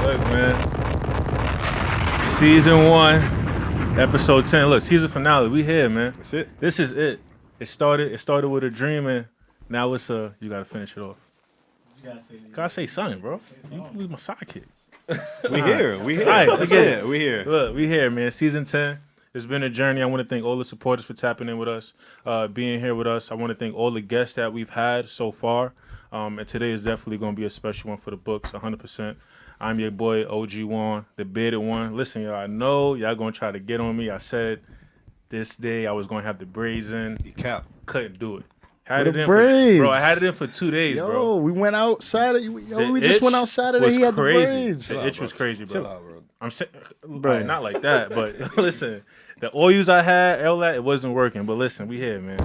Look, man. Season 1, episode 10. Look, season finale. We here, man. That's it. This is it. It started with a dream, and now it's you gotta finish it off. Gotta say something, bro. You be my sidekick. We here. We here. All right, That's it. We here. Look, we here, man. Season 10. It's been a journey. I want to thank all the supporters for tapping in with us, being here with us. I want to thank all the guests that we've had so far. And today is definitely going to be a special one for the books, 100%. I'm your boy, OG1, the bearded one. Listen, y'all, I know y'all going to try to get on me. I said this day I was going to have the braids in. You cap. Couldn't do it. Had it in braids. Bro, I had it in for 2 days, bro. We went out Saturday. We just went out Saturday. He had crazy. The braids. The itch was crazy, bro. Chill out, bro. I'm saying, right, not like that, but listen, the oils I had, all that, it wasn't working. But listen, we here, man.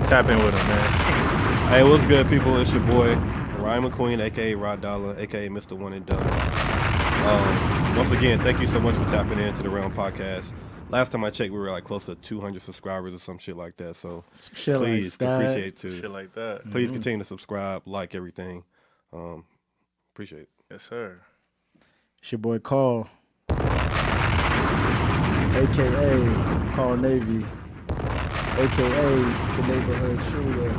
Tap in with him, man. Hey, what's good, people? It's your boy, Ryan Mcqueen, a.k.a. Rod Dollar, a.k.a. Mr. One and Done. Once again, thank you so much for tapping into the Realm Podcast. Last time I checked, we were like close to 200 subscribers or some shit like that. So please, appreciate it too. Shit like that. Please continue to subscribe, like everything. Appreciate it. Yes, sir. It's your boy Carl, a.k.a. Carl Navy, a.k.a. the neighborhood shooter.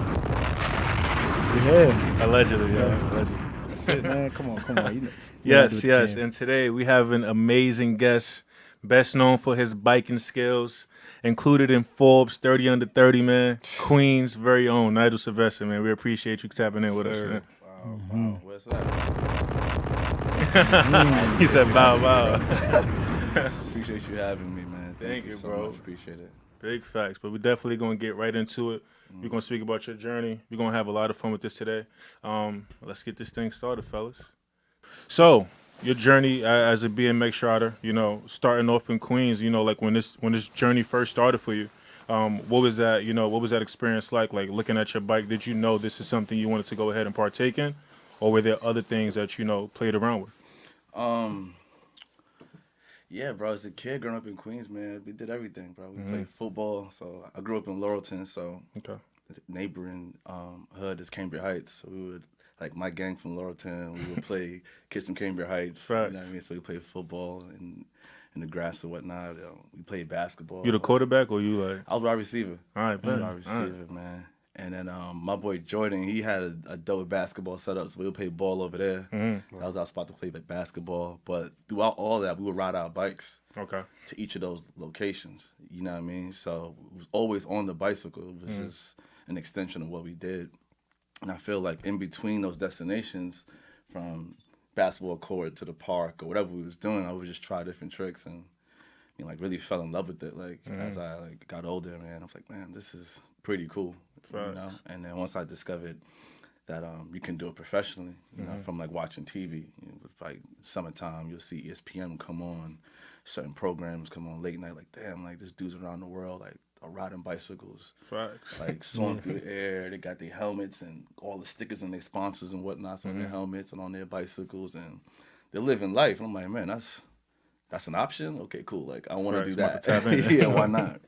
We here. Allegedly, yeah. Allegedly. That's it, man. Come on. Yes. And today we have an amazing guest, best known for his biking skills, included in Forbes 30 Under 30, man. Queen's very own, Nigel Sylvester, man. We appreciate you tapping in with us, man. Wow. What's that? He said, bow. Appreciate you having me, man. Thank you, so bro. Much. Appreciate it. Big facts, but we're definitely going to get right into it. We're going to speak about your journey. We're going to have a lot of fun with this today. Let's get this thing started, fellas. So, your journey as a BMX rider, starting off in Queens, like when this journey first started for you, what was that, what was that experience like looking at your bike? Did you know this is something you wanted to go ahead and partake in? Or were there other things that, played around with? Yeah, bro, as a kid growing up in Queens, man, we did everything, bro. We played football. So I grew up in Laurelton, so the neighboring hood is Cambria Heights. So we would, like my gang from Laurelton, we would play kids from Cambria Heights. Right. You know what I mean? So we played football in the grass or whatnot. We played basketball. You the quarterback or you like? I was wide receiver. All right, man. Wide receiver, man. And then my boy Jordan, he had a dope basketball setup, so we would play ball over there. Mm-hmm. That was our spot to play basketball. But throughout all that, we would ride our bikes to each of those locations. You know what I mean? So it was always on the bicycle. It was just an extension of what we did. And I feel like in between those destinations, from basketball court to the park or whatever we was doing, I would just try different tricks and really fell in love with it. As I got older, man, I was like, man, this is pretty cool. And then once I discovered that you can do it professionally, from watching TV, with summertime, you'll see ESPN come on, certain programs come on late night, damn, this dude's around the world, are riding bicycles, Facts. soaring through the air. They got their helmets and all the stickers and their sponsors and whatnot on their helmets and on their bicycles, and they're living life. And I'm like, man, that's an option. Okay, cool. I want to do that. Yeah, why not?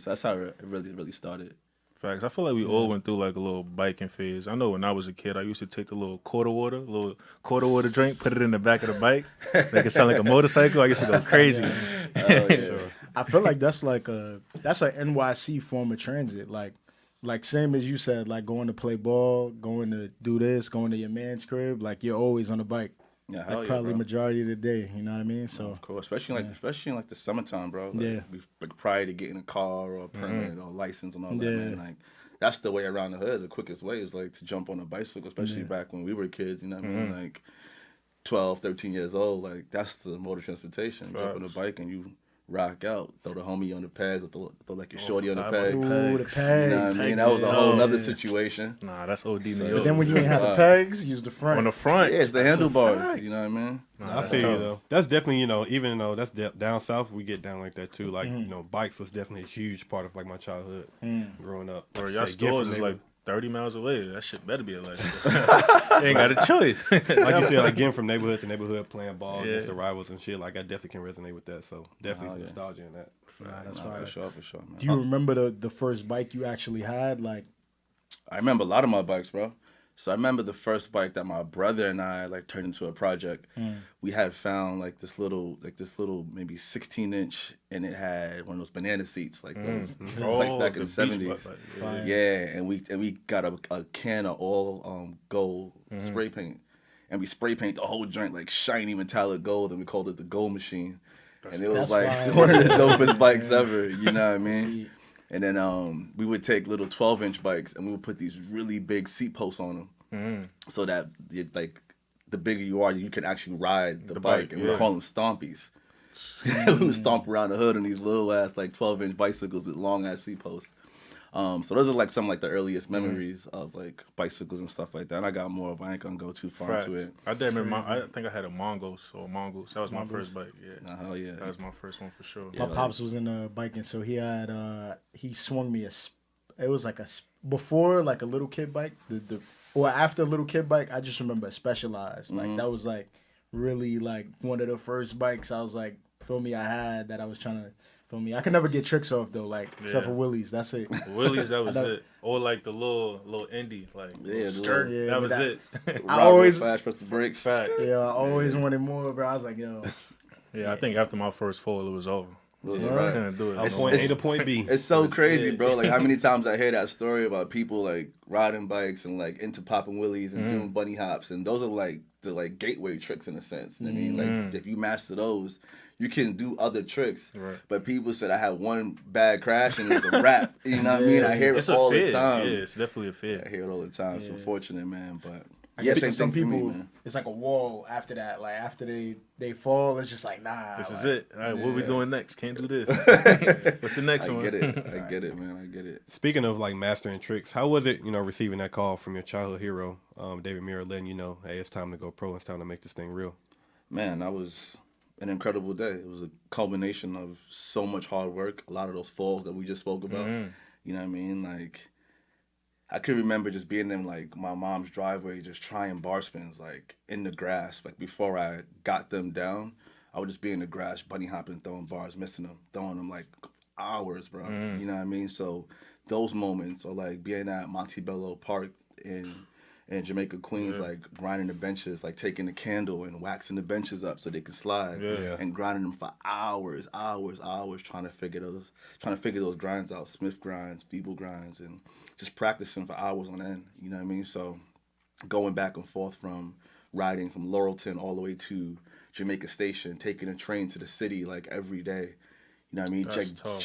So that's how it really started. Facts. I feel like we all went through a little biking phase. I know when I was a kid, I used to take the little quarter water drink, put it in the back of the bike, make it sound like a motorcycle. I used to go crazy. Sure. I feel like that's an NYC form of transit. Like same as you said, going to play ball, going to do this, going to your man's crib. You're always on the bike. Yeah, probably majority of the day. You know what I mean? So of course, especially in the summertime, bro. Prior to getting a car or a permit or a license and all that, man. That's the way around the hood. The quickest way is to jump on a bicycle, especially back when we were kids. You know what I mean? 12, 13 years old. That's the mode of transportation. Jump on a bike and you rock out, throw the homie on the pegs, throw your shorty on the pegs. Ooh, the pegs. You know what I mean? That was a whole other situation. Nah, that's OD New But York. then when you ain't have the pegs, use the front. On the front. Yeah, it's the handlebars. You know what I mean? I feel you though. That's definitely, even though that's down south, we get down like that too. Bikes was definitely a huge part of my childhood growing up. Bro, y'all stores is 30 miles away. That shit better be a You ain't got a choice. You said, getting from neighborhood to neighborhood, playing ball against the rivals and shit. I definitely can resonate with that. So definitely nostalgia in that. That's right. For sure, man. Do you remember the first bike you actually had? I remember a lot of my bikes, bro. So I remember the first bike that my brother and I like turned into a project. We had found like this little maybe 16-inch, and it had one of those banana seats, like those bikes back in the 70s. And we got a can of all gold spray paint, and we spray paint the whole joint like shiny metallic gold, and we called it the Gold Machine. And it was like one of the dopest bikes ever. You know what I mean? And then we would take little 12-inch bikes, and we would put these really big seat posts on them, so that like the bigger you are, you can actually ride the bike. And we would call them stompies. We would stomp around the hood on these little ass like 12-inch bicycles with long ass seat posts. So those are like some like the earliest memories of like bicycles and stuff like that. And I got more, but I ain't gonna go too far into it. I did remember. I think I had a Mongoose. That was my first bike. Yeah, hell yeah, that was my first one for sure. My pops was in biking, so he had he swung me it was like before like a little kid bike, or after a little kid bike. I just remember a Specialized. Like that was like really like one of the first bikes I was like, feel me, I had that I was trying to. Feel me? I can never get tricks off though, like except for Willies. That's it. Willies, that was it. Or like the little indie, like skirt. That was it. I always fast press the brakes. Yeah, I always wanted more, bro. I was like, yo. Yeah, I think after my first fall, it was over. Right. I couldn't do it. Point A to point B. It's so crazy, bro. Like how many times I hear that story about people like riding bikes and like into popping wheelies and doing bunny hops, and those are like the like gateway tricks in a sense. I mean, like if you master those, you can do other tricks. Right. But people said I had one bad crash and it was a wrap. You know what I mean? I hear it all the time. Yeah, it's definitely a fear. I hear it all the time. It's unfortunate, man. But some people, it's like a wall after that. Like after they fall, it's just like, nah. This is it. All right, what are we doing next? Can't do this. What's the next one? I get it, man. I get it. Speaking of like mastering tricks, how was it, receiving that call from your childhood hero, David Mirra, letting you know, hey, it's time to go pro. It's time to make this thing real. Man, that was an incredible day. It was a culmination of so much hard work. A lot of those falls that we just spoke about. You know what I mean? Like, I could remember just being in like my mom's driveway, just trying bar spins like in the grass. Like before I got them down, I would just be in the grass, bunny hopping, throwing bars, missing them, throwing them like hours, bro. You know what I mean? So those moments, or like being at Montebello Park in Jamaica, Queens, like grinding the benches, like taking the candle and waxing the benches up so they can slide, and grinding them for hours, trying to figure those grinds out, Smith grinds, feeble grinds, and just practicing for hours on end. You know what I mean? So going back and forth from riding from Laurelton all the way to Jamaica Station, taking a train to the city like every day. You know what I mean?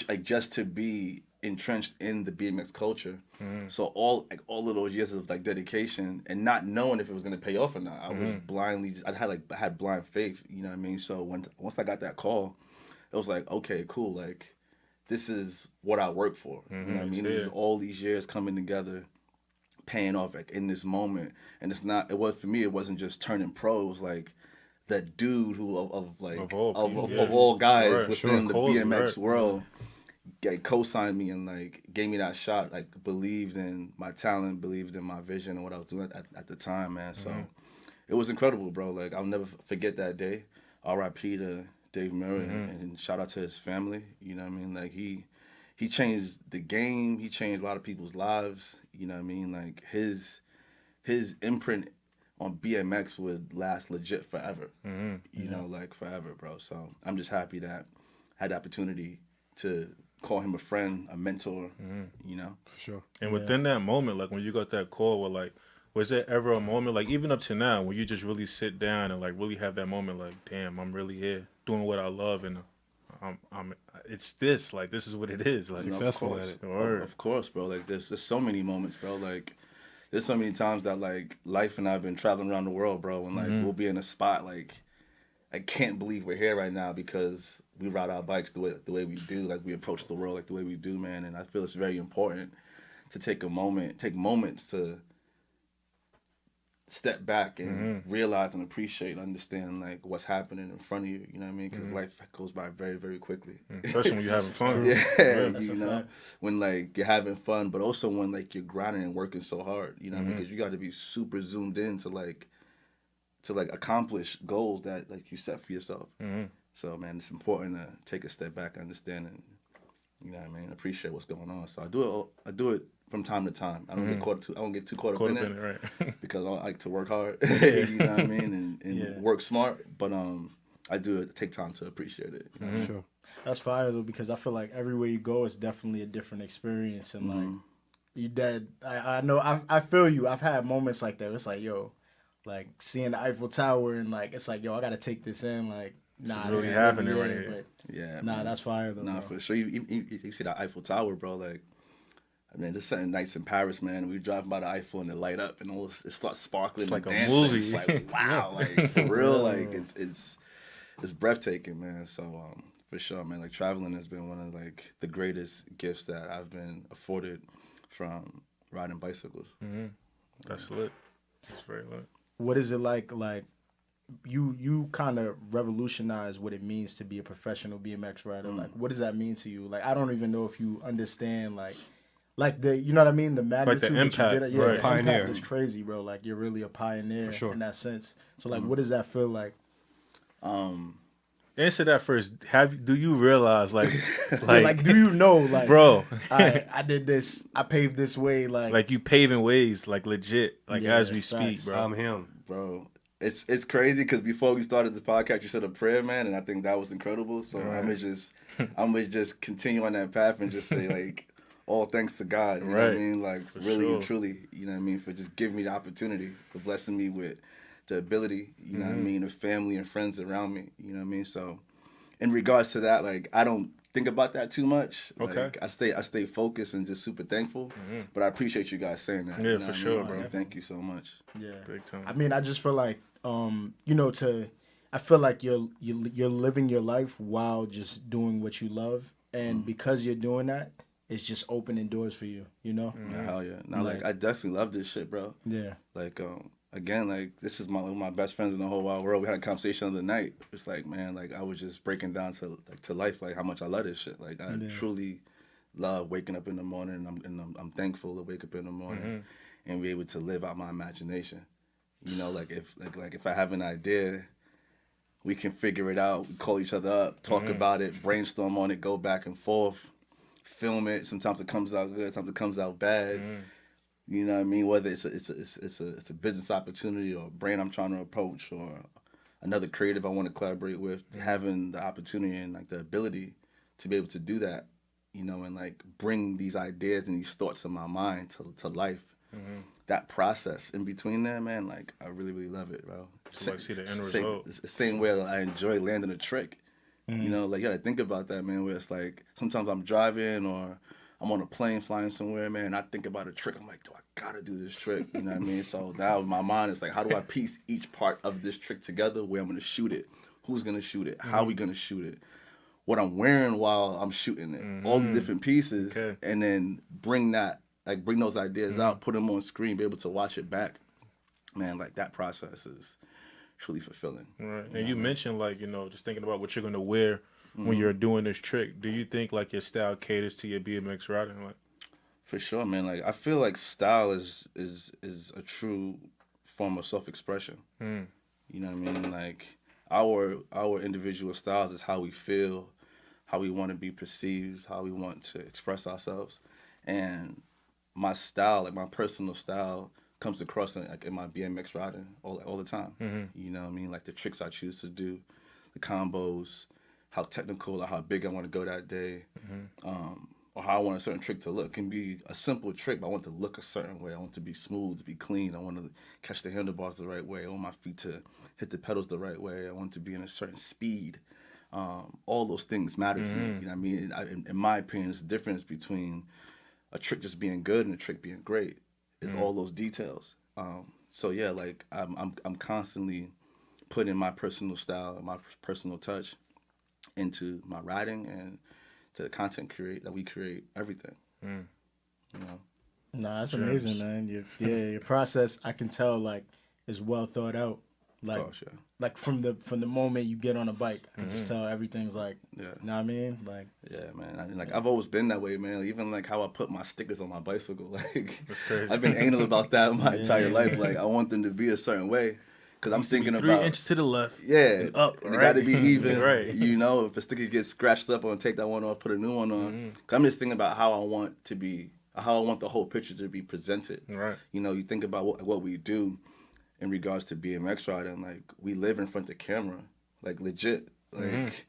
Like just to be entrenched in the BMX culture. So all of those years of like dedication and not knowing if it was gonna pay off or not. I was blindly I had blind faith, you know what I mean? So once I got that call, it was like, okay, cool, like this is what I work for. You know what I mean? It was all these years coming together, paying off like in this moment. And for me, it wasn't just turning pro, it was like the dude who of all guys within the BMX world co-signed me and like gave me that shot, like believed in my talent, believed in my vision and what I was doing at the time, man. So it was incredible, bro. Like I'll never forget that day. R.I.P. to Dave Mirra and shout out to his family. You know what I mean? Like he changed the game. He changed a lot of people's lives. You know what I mean? Like his imprint on BMX would last legit forever. You know, like forever, bro. So I'm just happy that I had the opportunity to call him a friend, a mentor, you know? For sure. And within that moment, like when you got that call, was there ever a moment, like even up to now, when you just really sit down and like really have that moment, like, damn, I'm really here doing what I love, and it's this, like, this is what it is. Like, successful at it. Of course, bro. Like there's so many moments, bro. Like there's so many times that like life and I've been traveling around the world, bro, and like we'll be in a spot like I can't believe we're here right now because we ride our bikes the way we do, like we approach the world like the way we do, man. And I feel it's very important to take moments to step back and realize and appreciate and understand like what's happening in front of you. You know what I mean? Because life goes by very, very quickly. Especially when you're having fun. You know, when like you're having fun, but also when like you're grinding and working so hard. You know what I mean? Because you got to be super zoomed in to accomplish goals that like you set for yourself. So man, it's important to take a step back, understand, and you know what I mean, appreciate what's going on. So I do it from time to time. I don't get too caught up in it, right? Because I like to work hard. You know what I mean, and work smart. But I do take time to appreciate it. You know? Sure. That's fire though, because I feel like everywhere you go, it's definitely a different experience, and like you dead. I know. I feel you. I've had moments like that. It's like, yo, like seeing the Eiffel Tower, and like it's like, yo, I gotta take this in. Like, nah, it's really happening right here. But yeah, nah, man. that's fire though. Nah, bro. for sure. You see that Eiffel Tower, bro. Like, I mean, there's certain nights in Paris, man. We drive by the Eiffel and it light up and it starts sparkling. It's like and a dancing. movie. It's like, wow, like for real, like it's breathtaking, man. So for sure, man. Like traveling has been one of like the greatest gifts that I've been afforded from riding bicycles. That's lit. That's very lit. What is it like? Like you kind of revolutionized what it means to be a professional BMX rider. Like, what does that mean to you? Like, I don't even know if you understand like the, you know what I mean, the magnitude the impact, that you did. Yeah, right. the Pioneer. impact is crazy, bro. Like, you're really a pioneer For sure. in that sense. So like, what does that feel like? Answer that first. Do you realize like Do you know, like, bro, I did this, I paved this way, like you paving ways, like legit, like Yeah, as we facts. speak, bro. I'm him. Bro, it's crazy because before we started this podcast, you said a prayer, man, and I think that was incredible. So I'm gonna just continue on that path and just say like, all thanks to God. You know what I mean? Like really and truly, you know what I mean, for just giving me the opportunity, for blessing me with the ability, you know what I mean, the family and friends around me. You know what I mean? So in regards to that, like I don't think about that too much. Okay. Like, I stay focused and just super thankful. But I appreciate you guys saying that. Yeah, you know for what I sure, mean? bro. Thank you so much. yeah. Big time. I mean, I just feel like you know, I feel like you're living your life while just doing what you love, and because you're doing that, it's just opening doors for you, you know? Yeah, hell yeah. Now, like, I definitely love this shit, bro. Yeah. Like, again, like, this is one of my best friends in the whole wide world. We had a conversation the other night. It's like, man, like, I was just breaking down to life, like, how much I love this shit. Like, I truly love waking up in the morning, and I'm thankful to wake up in the morning and be able to live out my imagination. You know, like, if I have an idea, we can figure it out. We call each other up, talk about it, brainstorm on it, go back and forth, film it. Sometimes it comes out good, sometimes it comes out bad. You know what I mean? Whether it's a business opportunity or a brand I'm trying to approach or another creative I want to collaborate with, having the opportunity and like the ability to be able to do that, you know, and like bring these ideas and these thoughts in my mind to life. That process in between there, man, like I really, really love it, bro. So like see the end result. It's the same way that I enjoy landing a trick. You know, like you gotta think about that, man, where it's like sometimes I'm driving or I'm on a plane flying somewhere, man, and I think about a trick. I'm like, do I gotta do this trick? You know what I mean? So now my mind is like, how do I piece each part of this trick together? Where I'm gonna shoot it? Who's gonna shoot it? How we gonna shoot it? What I'm wearing while I'm shooting it? All the different pieces, and then bring those ideas out, put them on screen, be able to watch it back. Man, like that process is truly fulfilling. Right. And you mentioned like, you know, just thinking about what you're gonna wear when you're doing this trick. Do you think like your style caters to your BMX riding? Like, for sure, man. Like I feel like style is a true form of self-expression. You know what I mean? Like our individual styles is how we feel, how we want to be perceived, how we want to express ourselves, and my style, like my personal style, comes across in my BMX riding all the time. You know what I mean? Like the tricks I choose to do, the combos, how technical or how big I want to go that day, or how I want a certain trick to look. It can be a simple trick, but I want it to look a certain way. I want it to be smooth, to be clean. I want to catch the handlebars the right way. I want my feet to hit the pedals the right way. I want it to be in a certain speed. All those things matter to me. You know what I mean? In my opinion, there's a difference between a trick just being good and a trick being great. It's all those details. So yeah, like I'm constantly putting my personal style and my personal touch into my riding and to the content that we create, everything. You know. Nah, that's amazing, man. Your process, I can tell, like, is well thought out. Like, like from the moment you get on a bike, I can just tell everything's like, you know what I mean? Like, yeah, man. I've always been that way, man. Even like how I put my stickers on my bicycle, like that's crazy. I've been anal about that my entire life. Like I want them to be a certain way because I'm thinking about 3 inches to the left, and up, and it got to be even. Right. You know, if a sticker gets scratched up, I'm gonna take that one off, put a new one on. Cause I'm just thinking about how I want to be how I want the whole picture to be presented. Right. You know, you think about what we do in regards to BMX riding. Like, we live in front of camera, like legit. Like,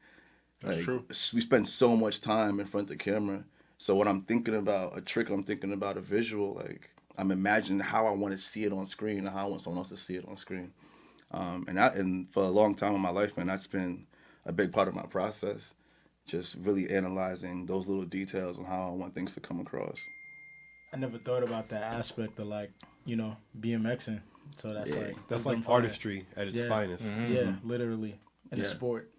That's true. We spend so much time in front of the camera. So when I'm thinking about a trick, I'm thinking about a visual. Like, I'm imagining how I want to see it on screen and how I want someone else to see it on screen. And for a long time in my life, man, that's been a big part of my process. Just really analyzing those little details and how I want things to come across. I never thought about that aspect of, like, you know, BMXing. So that's that's like artistry at its finest. Yeah, literally in a sport.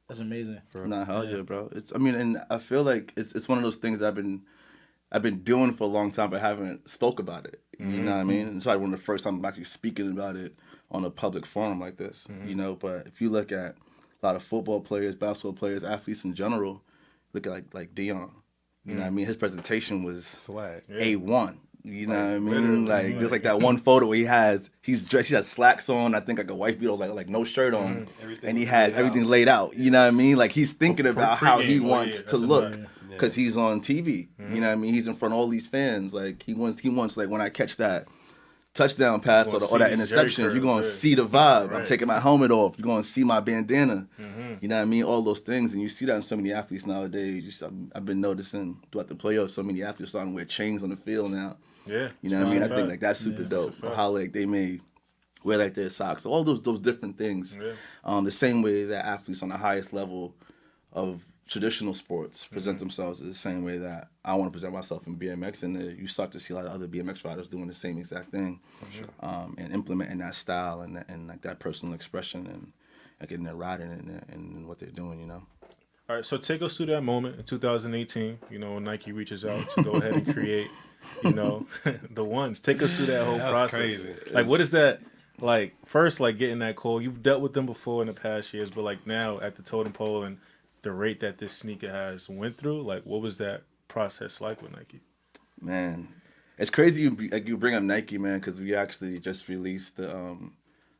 That's amazing. Nah, hell yeah, bro. And I feel like it's one of those things that I've been doing for a long time, but haven't spoke about it. You know what I mean? It's like one of the first time I'm actually speaking about it on a public forum like this. You know, but if you look at a lot of football players, basketball players, athletes in general, look at like Dion. You know what I mean? His presentation was Swag. A1. You know what I mean? Like, there's like that one photo where he's dressed, he has slacks on, I think like a wife beater, like no shirt on, and he has everything laid out. You know what I mean? Like, he's thinking about how he wants to look because he's on TV. You know what I mean? He's in front of all these fans. Like, he wants like, when I catch that touchdown pass or that interception, you're going to see the vibe. I'm taking my helmet off. You're going to see my bandana. You know what I mean? All those things. And you see that in so many athletes nowadays. I've been noticing throughout the playoffs, so many athletes starting to wear chains on the field now. Yeah. You know what I mean? I think like that's super dope. How like they may wear like their socks. All those different things. Yeah. The same way that athletes on the highest level of traditional sports present themselves is the same way that I want to present myself in BMX, and you start to see a lot of other BMX riders doing the same exact thing, and implementing that style and like that personal expression and like in their riding and what they're doing, you know. All right, so take us through that moment in 2018. You know, when Nike reaches out to go ahead and create, you know, the ones. Take us through that whole process. Crazy. Like, what is that? Like, first, like getting that call. You've dealt with them before in the past years, but like now at the totem pole and the rate that this sneaker has went through, like, what was that process like with Nike? Man, it's crazy you bring up Nike, man, because we actually just released the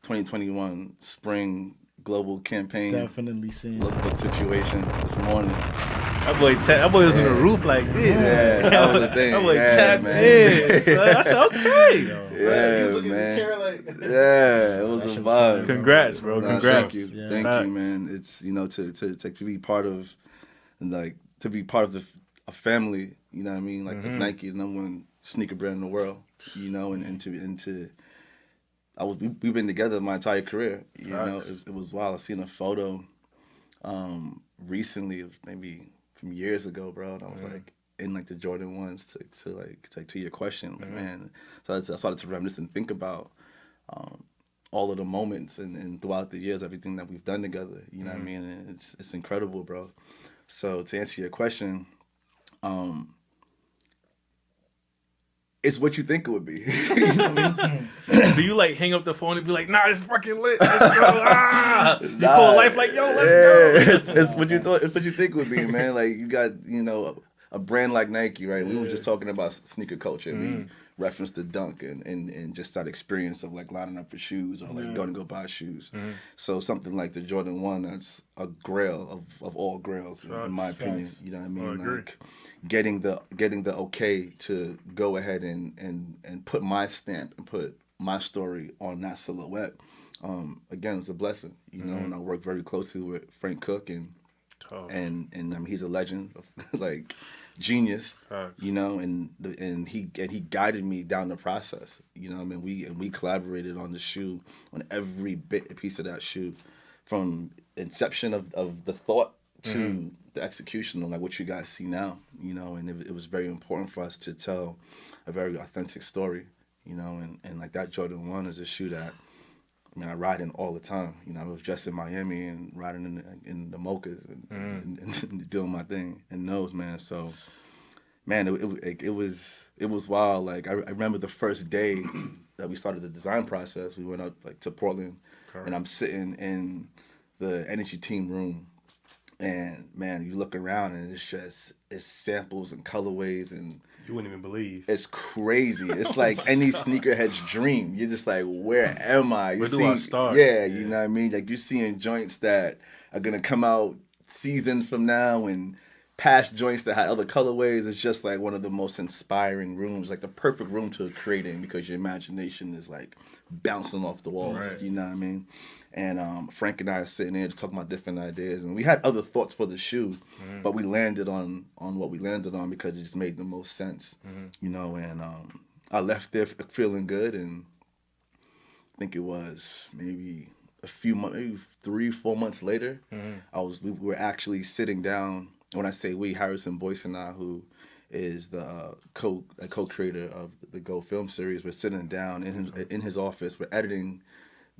2021 spring global campaign. Definitely seen lookbook situation this morning. That boy was on the roof like this. Yeah, that was the thing. I'm like, tap in. So I said, okay. Man. Yeah, it was a vibe. Congrats, bro. Congrats. Thank you. Yeah. Thank you, man. It's, you know, to be part of, like, to be part of a family, you know what I mean? Like, Nike, the number one sneaker brand in the world, you know, we've been together my entire career, you know. It was wild. I seen a photo recently, it was maybe from years ago, bro, and I was like, in like the Jordan 1s to your question, like, man. So I started to reminisce and think about all of the moments and throughout the years, everything that we've done together, you know what I mean? And it's incredible, bro. So to answer your question, it's what you think it would be. You know what I mean? Do you like hang up the phone and be like, nah, it's fucking lit. Let's go. You call life like, yo, let's go. It's what you thought. It's what you think it would be, man. Like, you got, you know, a brand like Nike, right? We were just talking about sneaker culture. We referenced the dunk and just that experience of like lining up for shoes or like going to go buy shoes. So something like the Jordan 1, that's a grail of all grails, in my opinion. You know what I mean? Like, getting the okay to go ahead and put my stamp and put my story on that silhouette. Again, it's a blessing, you know. And I work very closely with Frank Cook and I mean, he's a legend, like genius, you know. And he guided me down the process, you know. I mean, we collaborated on the shoe, on every piece of that shoe, from inception of the thought to the execution on like what you guys see now, you know. And it was very important for us to tell a very authentic story, you know. And like that Jordan 1 is a shoe that, I mean, I ride in all the time. You know, I was just in Miami and riding in the mochas and doing my thing in those, man. So, man, it was wild. Like, I remember the first day that we started the design process. We went up like to Portland, and I'm sitting in the energy team room. And man, you look around and it's samples and colorways and you wouldn't even believe. It's crazy. It's like any sneakerhead's dream. You're just like, where am I? Where do I start? Yeah, you know what I mean? Like, you're seeing joints that are gonna come out seasons from now and past joints that had other colorways. It's just like one of the most inspiring rooms, like the perfect room to create in because your imagination is like bouncing off the walls. Right. You know what I mean? And Frank and I are sitting there just talking about different ideas, and we had other thoughts for the shoe, but we landed on what we landed on because it just made the most sense. You know, and I left there feeling good, and I think it was maybe a few months, maybe 3-4 months later, we were actually sitting down. When I say we, Harrison Boyce and I, who is the co-creator of the Go film series, we're sitting down in his office. We're editing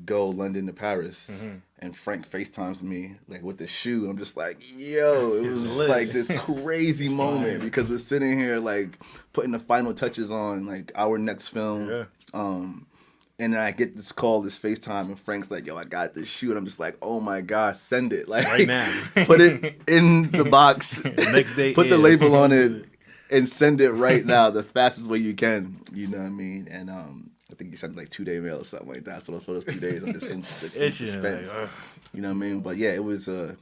Go London to Paris, and Frank FaceTimes me like with the shoe. I'm just like, yo, it was like this crazy moment because we're sitting here like putting the final touches on like our next film. And then I get this call, this FaceTime, and Frank's like, yo, I got this shoe. And I'm just like, oh my gosh, send it. Like, right now. Put it in the box. Next day Put the label on it and send it right now the fastest way you can. You know what I mean? And I think he sent like 2-day mail or something like that. So for those 2 days, I'm just in suspense. You know what I mean? But yeah, it was a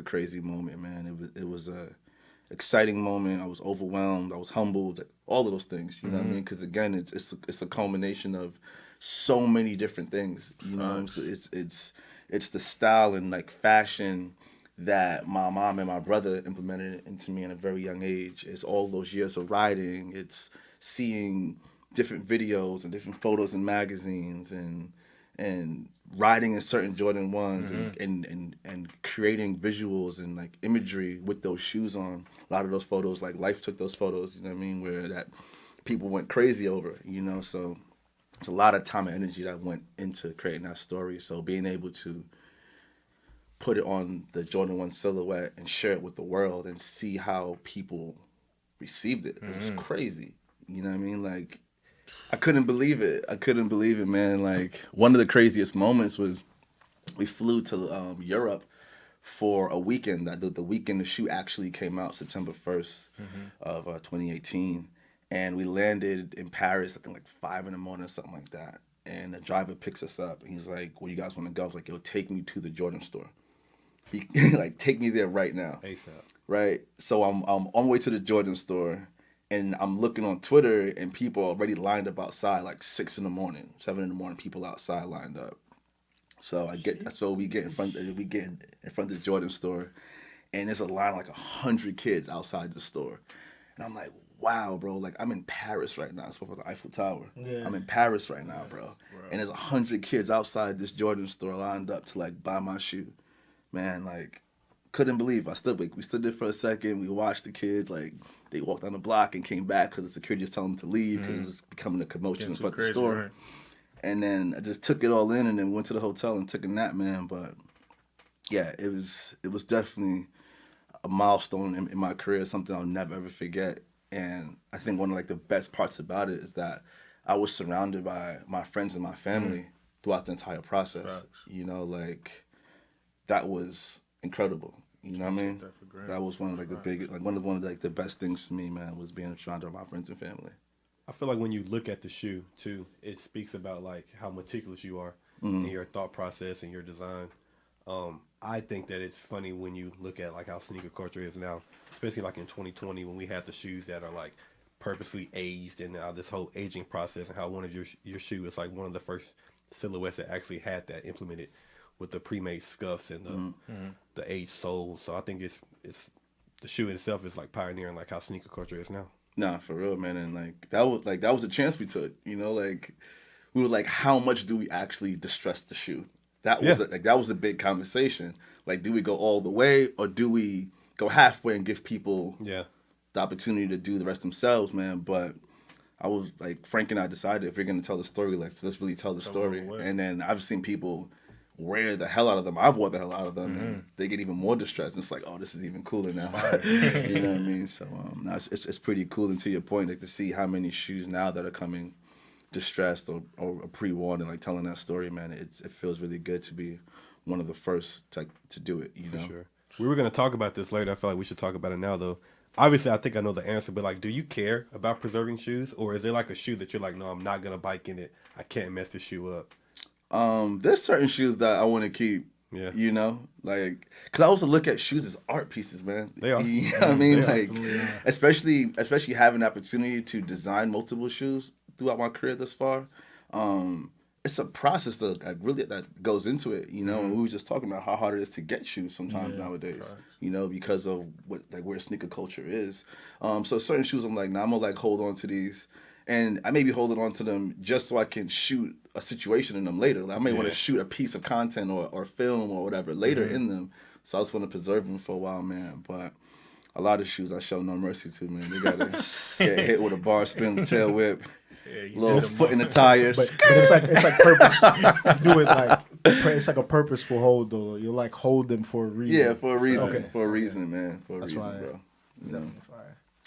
crazy moment, man. It was a exciting moment. I was overwhelmed. I was humbled. All of those things. You know what I mean? Because again, it's a culmination of so many different things. You know, so it's the style and like fashion that my mom and my brother implemented into me at a very young age. It's all those years of riding. It's seeing different videos and different photos in magazines and riding in certain Jordan 1s and creating visuals and like imagery with those shoes on. A lot of those photos, like Life took those photos, you know what I mean, where that people went crazy over, you know, so it's a lot of time and energy that went into creating that story. So being able to put it on the Jordan 1 silhouette and share it with the world and see how people received it, it was crazy, you know what I mean, like I couldn't believe it. Man. Like one of the craziest moments was we flew to Europe for a weekend. The weekend the shoe actually came out, September 1st of 2018, and we landed in Paris. I think like 5 a.m. or something like that. And the driver picks us up. And he's like, "Where you guys want to go?" I was like, "Yo, take me to the Jordan store. Like, take me there right now." ASAP. Right. So I'm on my way to the Jordan store. And I'm looking on Twitter, and people are already lined up outside, like 6 a.m, 7 a.m. People outside lined up. So we get in front of the Jordan store, and there's a line of like 100 kids outside the store, and I'm like, wow, bro, like I'm in Paris right now. I spoke about the Eiffel Tower. Yeah. I'm in Paris right now, bro. And there's 100 kids outside this Jordan store lined up to like buy my shoe, man. Like, couldn't believe. We stood there for a second. We watched the kids like. They walked down the block and came back because the security was telling them to leave because it was becoming a commotion in front of the store. Right. And then I just took it all in and then went to the hotel and took a nap, man. But yeah, it was definitely a milestone in my career, something I'll never ever forget. And I think one of like the best parts about it is that I was surrounded by my friends and my family throughout the entire process. Facts. You know, like that was incredible. You know what I mean? That was one of like the biggest, like one of like the best things to me, man, was being surrounded by my friends and family. I feel like when you look at the shoe too, it speaks about like how meticulous you are in your thought process and your design. I think that it's funny when you look at like how sneaker culture is now, especially like in 2020 when we had the shoes that are like purposely aged and this whole aging process, and how one of your shoe is like one of the first silhouettes that actually had that implemented with the pre-made scuffs and the aged soles. So I think it's the shoe itself is like pioneering like how sneaker culture is now. Nah, for real, man. And like that was a chance we took. You know, like we were like, how much do we actually distress the shoe? That was a big conversation. Like, do we go all the way or do we go halfway and give people the opportunity to do the rest themselves, man? But I was like, Frank and I decided if we're gonna tell the story, like, so let's really tell the story. And then I've seen people wear the hell out of them. I've wore the hell out of them, and they get even more distressed. And it's like, oh, this is even cooler now. You know what I mean? So it's pretty cool. And to your point, like to see how many shoes now that are coming distressed or pre-worn and like telling that story, man, it feels really good to be one of the first to do it. You know? Sure. We were gonna talk about this later. I feel like we should talk about it now, though. Obviously, I think I know the answer, but like, do you care about preserving shoes, or is there like a shoe that you're like, no, I'm not gonna bike in it. I can't mess the shoe up. There's certain shoes that I want to keep Yeah. You know, like, cause I also look at shoes as art pieces, man. They are. You know what I mean? They Like, especially having the opportunity to design multiple shoes throughout my career thus far. It's a process that goes into it, you know. And we were just talking about how hard it is to get shoes sometimes nowadays, you know, because of where sneaker culture is. So certain shoes, I'm like, nah, I'm gonna like hold on to these. And I may be holding on to them just so I can shoot a situation in them later. Like, I may want to shoot a piece of content or film or whatever later in them. So I just want to preserve them for a while, man. But a lot of shoes I show no mercy to, man. They got to get hit with a bar spin, tail whip, little foot in the tires. But it's like purpose. You do it like it's like a purposeful hold though. You like hold them for a reason. Yeah, for a reason. Okay. For a reason, man. For a reason, right. bro. You know.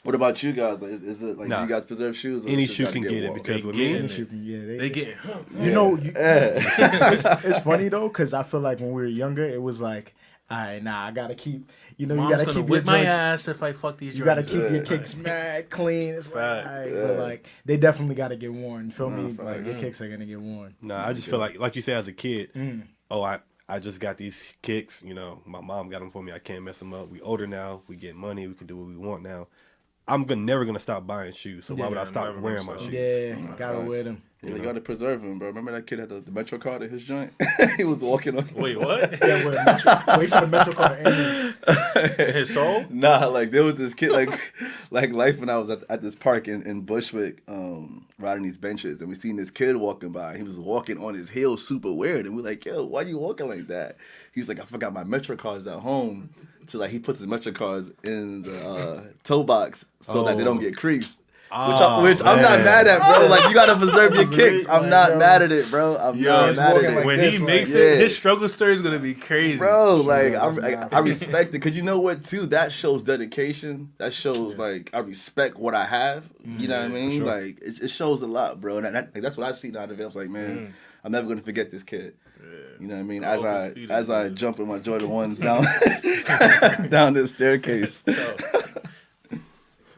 What about you guys? Like, is it like do you guys preserve shoes? Any shoe can get it because with me, they get it's funny though because I feel like when we were younger, it was like, all right, I gotta keep. You know, Mom's you gotta keep whip your my joints. ass if I fuck these. You gotta keep your kicks mad clean. It's like, all right, but like they definitely gotta get worn. You feel me? Like your kicks are gonna get worn. Nah, I just feel like you said as a kid. I just got these kicks. You know, my mom got them for me. I can't mess them up. We older now. We get money. We can do what we want now. I'm never gonna stop buying shoes. So why would I stop wearing my shoes? Yeah, gotta wear them. Yeah, you gotta preserve them, bro. Remember that kid had the Metro card in his joint? He was walking on. Wait, what? Yeah, wait for the Metro card to end. His soul? Nah, like there was this kid, like life when I was at this park in Bushwick, riding these benches, and we seen this kid walking by. He was walking on his heels, super weird, and we're like, "Yo, why you walking like that?" He's like, "I forgot my Metro cards at home." So like he puts his Metro cards in the toe box so that they don't get creased. Which I'm not mad at, bro. Like, you gotta preserve your kicks. I'm not mad at it, bro. I'm not mad at it. When he makes it, his struggle story is gonna be crazy, bro. Like, I respect it because you know what, too. That shows dedication. That shows like I respect what I have. You know what I mean? Sure. Like, it shows a lot, bro. And that's what I see now. I was like, man, I'm never gonna forget this kid. You know what I mean? As I jump in my Jordan 1s down down this staircase.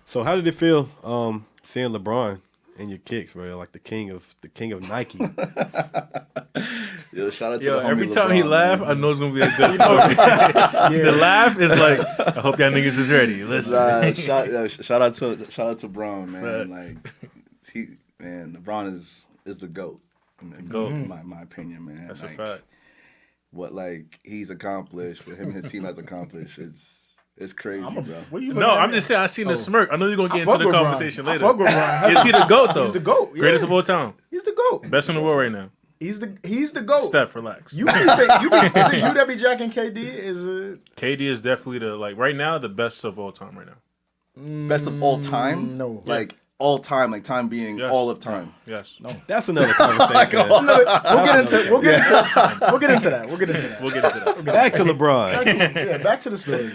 So how did it feel seeing LeBron in your kicks, bro? Like the king of Nike. Yo, shout out to the homie every time LeBron, he laugh, man. I know it's gonna be a good story. The laugh is like, I hope y'all niggas is ready. Listen, shout out to Bron, man. Like LeBron is the GOAT. In my opinion, man. That's like, a fact. What like he's accomplished, what him and his team has accomplished, it's crazy, bro. No, I'm just saying. I seen the smirk. I know you're gonna get into the conversation later. I fuck with Ron. Is he the GOAT though? He's the GOAT. Yeah. Greatest of all time. He's the GOAT. Best in the world right now. He's the GOAT. Steph, relax. Is it you that be jacking KD? Is it? KD is definitely right now the best of all time right now. Best of all time? No. Like all time, like time being all of time. Yes. No. That's another conversation. We'll get into that. Back to LeBron. Back to the story.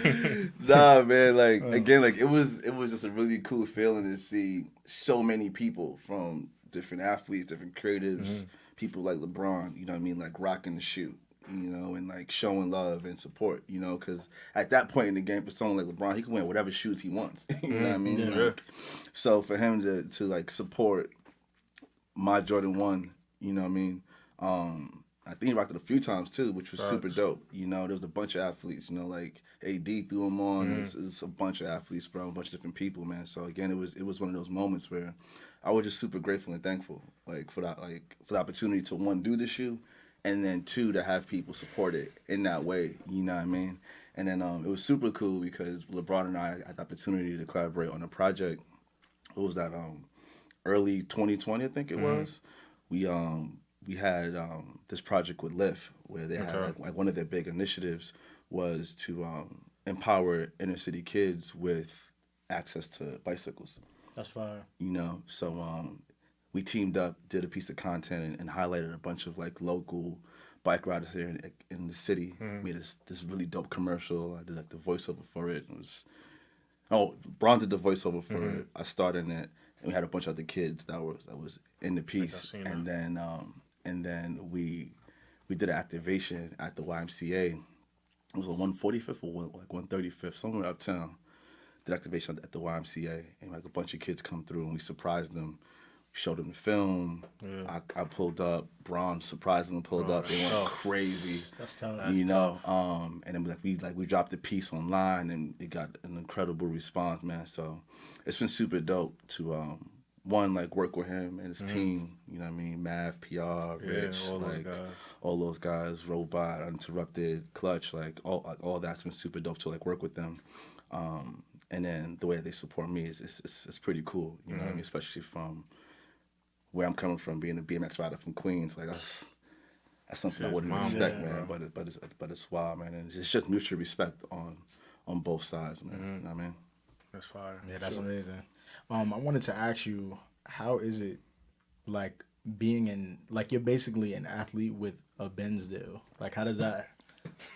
Nah, man. Like again, like it was just a really cool feeling to see so many people from different athletes, different creatives, people like LeBron. You know what I mean? Like rocking the shoe. You know, and like showing love and support, you know, because at that point in the game, for someone like LeBron, he can wear whatever shoes he wants. You know what I mean? Yeah. Like, so for him to like support my Jordan 1, you know what I mean? I think he rocked it a few times too, which was super dope. You know, there was a bunch of athletes, you know, like AD threw him on. It's a bunch of athletes, bro, a bunch of different people, man. So again, it was one of those moments where I was just super grateful and thankful, like for the opportunity to one, do the shoe. And then two, to have people support it in that way, you know what I mean? And then it was super cool because LeBron and I had the opportunity to collaborate on a project. What was that? Early 2020, I think it was. We had this project with Lyft where they had like one of their big initiatives was to empower inner city kids with access to bicycles. That's fire. You know, so we teamed up, did a piece of content, and highlighted a bunch of like local bike riders here in the city. Made this really dope commercial. I did like the voiceover for it. Bron did the voiceover for it. I starred in it, and we had a bunch of other kids that was in the piece. And then we did an activation at the YMCA. It was on 145th or like 135th, somewhere uptown. Did activation at the YMCA, and like a bunch of kids come through, and we surprised them showed them the film. Yeah. I pulled up. Braun surprisingly pulled up. They went crazy. That's tough. You know, and then we dropped the piece online, and it got an incredible response, man. So it's been super dope to one, like, work with him and his team. You know what I mean? Mav, PR, Rich, all those guys, Robot, Uninterrupted, Clutch, like all that's been super dope to like work with them. And then the way they support me is pretty cool. You know what I mean? Especially from where I'm coming from, being a BMX rider from Queens, like that's something I wouldn't expect, man. But it's wild, man. And it's just mutual respect on both sides, man. You know what I mean? That's fire. Yeah, that's amazing. I wanted to ask you, how is it like being you're basically an athlete with a Benz deal? Like, how does that?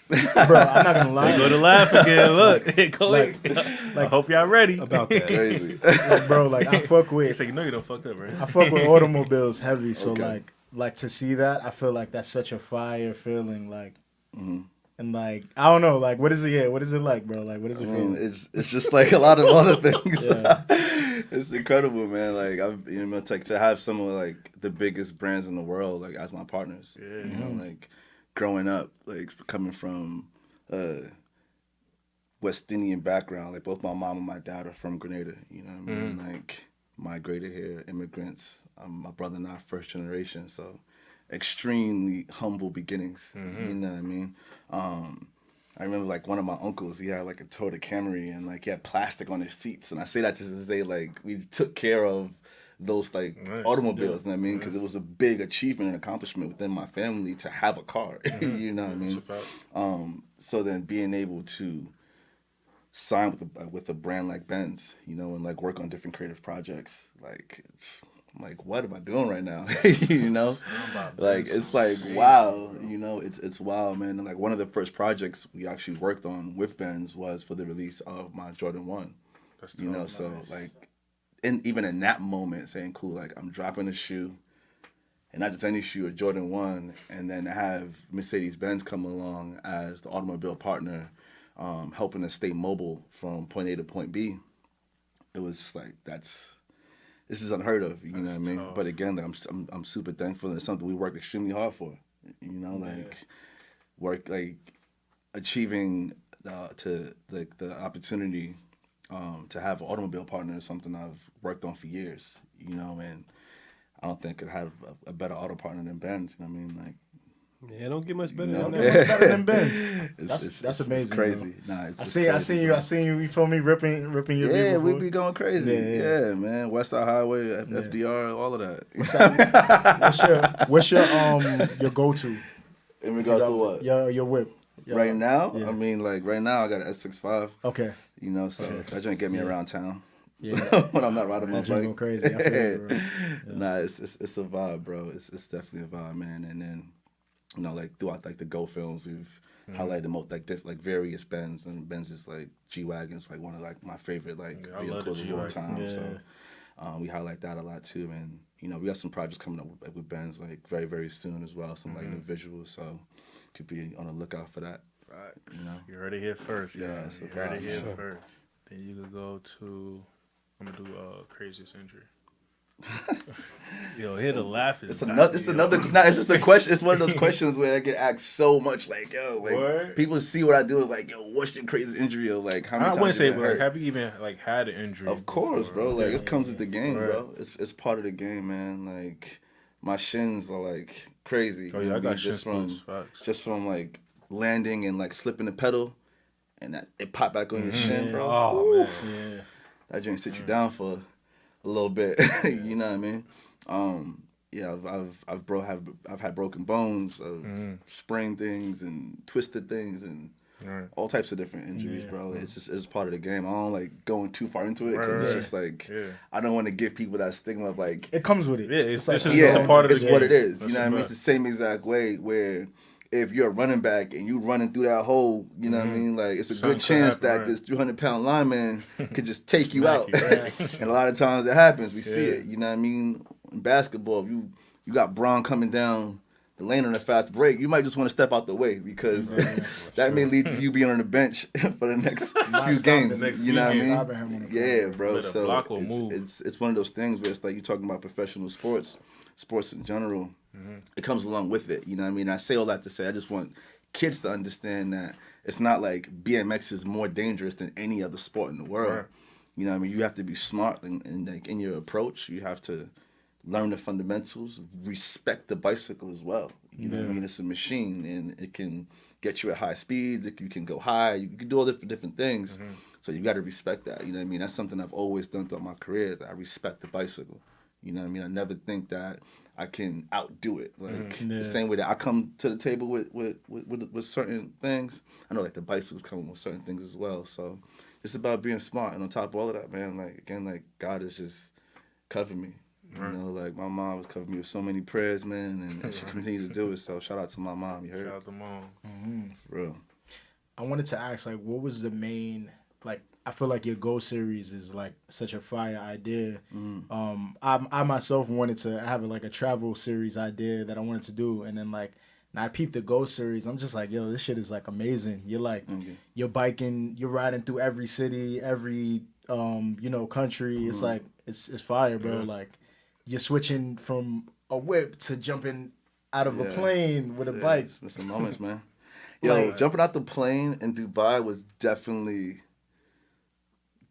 Bro, I'm not gonna lie. Go to laugh again. Look, I hope y'all ready about that. Crazy. Like, bro, like I fuck with. It's like, you know you don't fucked up, right? I fuck with automobiles heavy, so Okay. like to see that, I feel like that's such a fire feeling, like, and like I don't know, like what is it? Yeah, what is it like, bro? Like, what is it feeling? It's just like a lot of other things. It's incredible, man. Like it's like to have some of like the biggest brands in the world like as my partners. Yeah. You know, like growing up, like coming from West Indian background, like both my mom and my dad are from Grenada. You know what I mean? Like migrated here, immigrants. My brother and I first generation, so extremely humble beginnings. You know what I mean? I remember like one of my uncles, he had like a Toyota Camry and like he had plastic on his seats. And I say that just to say like we took care of those like automobiles, you know what I mean? Because it was a big achievement and accomplishment within my family to have a car, you know what I mean? So then being able to sign with a brand like Benz, you know, and like work on different creative projects, like it's like, what am I doing right now? You know, like it's like wow, you know, it's wild, man. And like one of the first projects we actually worked on with Benz was for the release of my Jordan 1. You know, so like, and even in that moment, saying cool, like I'm dropping a shoe, and not just any shoe, a Jordan 1, and then have Mercedes-Benz come along as the automobile partner, helping us stay mobile from point A to point B. It was just like this is unheard of, you know what I mean? But again, like, I'm super thankful, and it's something we worked extremely hard for. You know, like work like achieving the opportunity to have an automobile partner is something I've worked on for years. You know, and I don't think I could have a better auto partner than Benz. You know what I mean? Like. Yeah, don't get much better Don't than get that. much better than Benz. That's amazing. It's crazy. Bro. Nah, I seen you. You feel me ripping your. Yeah, we before. be going crazy. Yeah, man. West Side Highway, FDR, all of that. What's your go-to? In regards to what? Your whip. Right now, I mean, like right now, I got an S65. Okay. You know, so that joint get me around town. Yeah. When I'm not riding my bike. Go crazy. I feel it, bro. Nah, it's a vibe, bro. It's definitely a vibe, man. And then, you know, like throughout like the Go films, we've highlighted most like various Benz, and Benz is like G-Wagons, like one of like my favorite like vehicles of all time. Yeah. So we highlight that a lot too, and you know we got some projects coming up with Benz like very very soon as well. Some like new visuals, so could be on the lookout for that. Right. You know, You heard it here first. Yeah, you heard it here first. Then you could go to. I'm gonna do craziest injury. Yo, here the laugh is. it's another. Nah, it's just a question. It's one of those questions where I get asked so much, like yo, like Word? people see what I do, like yo, what's your craziest injury, or like how many times? I wouldn't say, you but been like, hurt? have you even like had an injury? Of course, before? bro. Like it comes with the game, Right. bro. It's part of the game, man. Like my shins are like crazy. Oh you yeah, know I what got mean? shin splints. Facts. just from like landing and like slipping the pedal, and it popped back on your shin, bro. Oh, man. Yeah. That joint sit you down for a little bit. You know what I mean? Yeah, I've had broken bones, sprained things, and twisted things, and all types of different injuries, bro. It's part of the game. I don't like going too far into it because it's just like I don't want to give people that stigma of like It comes with it. Yeah, it's like, it's a part of the it's game. what it is. That's You know a what I mean? fact. It's the same exact way where if you're a running back and you running through that hole, you know what I mean? Like it's a Something good chance could that happen, this 300-pound lineman could just take you Smack out. you, right. And a lot of times it happens. We see Yeah. it. You know what I mean? In basketball, if you got Braun coming down the lane on a fast break, you might just want to step out the way because that may lead to you being on the bench for the next few games. You know what I mean? Yeah, bro. So it's one of those things where it's like you're talking about professional sports in general. It comes along with it. You know what I mean? I say all that to say I just want kids to understand that it's not like BMX is more dangerous than any other sport in the world. Right. You know what I mean? You have to be smart in like in your approach. You have to learn the fundamentals, respect the bicycle as well. You know what I mean? It's a machine, and it can get you at high speeds. You can go high. You can do all different things. So you got to respect that. You know what I mean? That's something I've always done throughout my career. Is I respect the bicycle. You know what I mean? I never think that I can outdo it. Like the same way that I come to the table with certain things, I know like the bicycles come with certain things as well. So it's about being smart. And on top of all of that, man, like again, like God has just covered me. You know, like my mom was covering me with so many prayers, man, and she continues to do it. So shout out to my mom. You heard? Shout out to mom. For real. I wanted to ask, like, what was the main, like, I feel like your Go series is like such a fire idea. I myself wanted to have like a travel series idea that I wanted to do, and then like now I peeped the Go series. I'm just like, yo, this shit is like amazing. You're like, you're biking, you're riding through every city, every country. It's like it's fire, bro. Like you're switching from a whip to jumping out of a plane with a bike. It's some moments, man. Yo, jumping out the plane in Dubai was definitely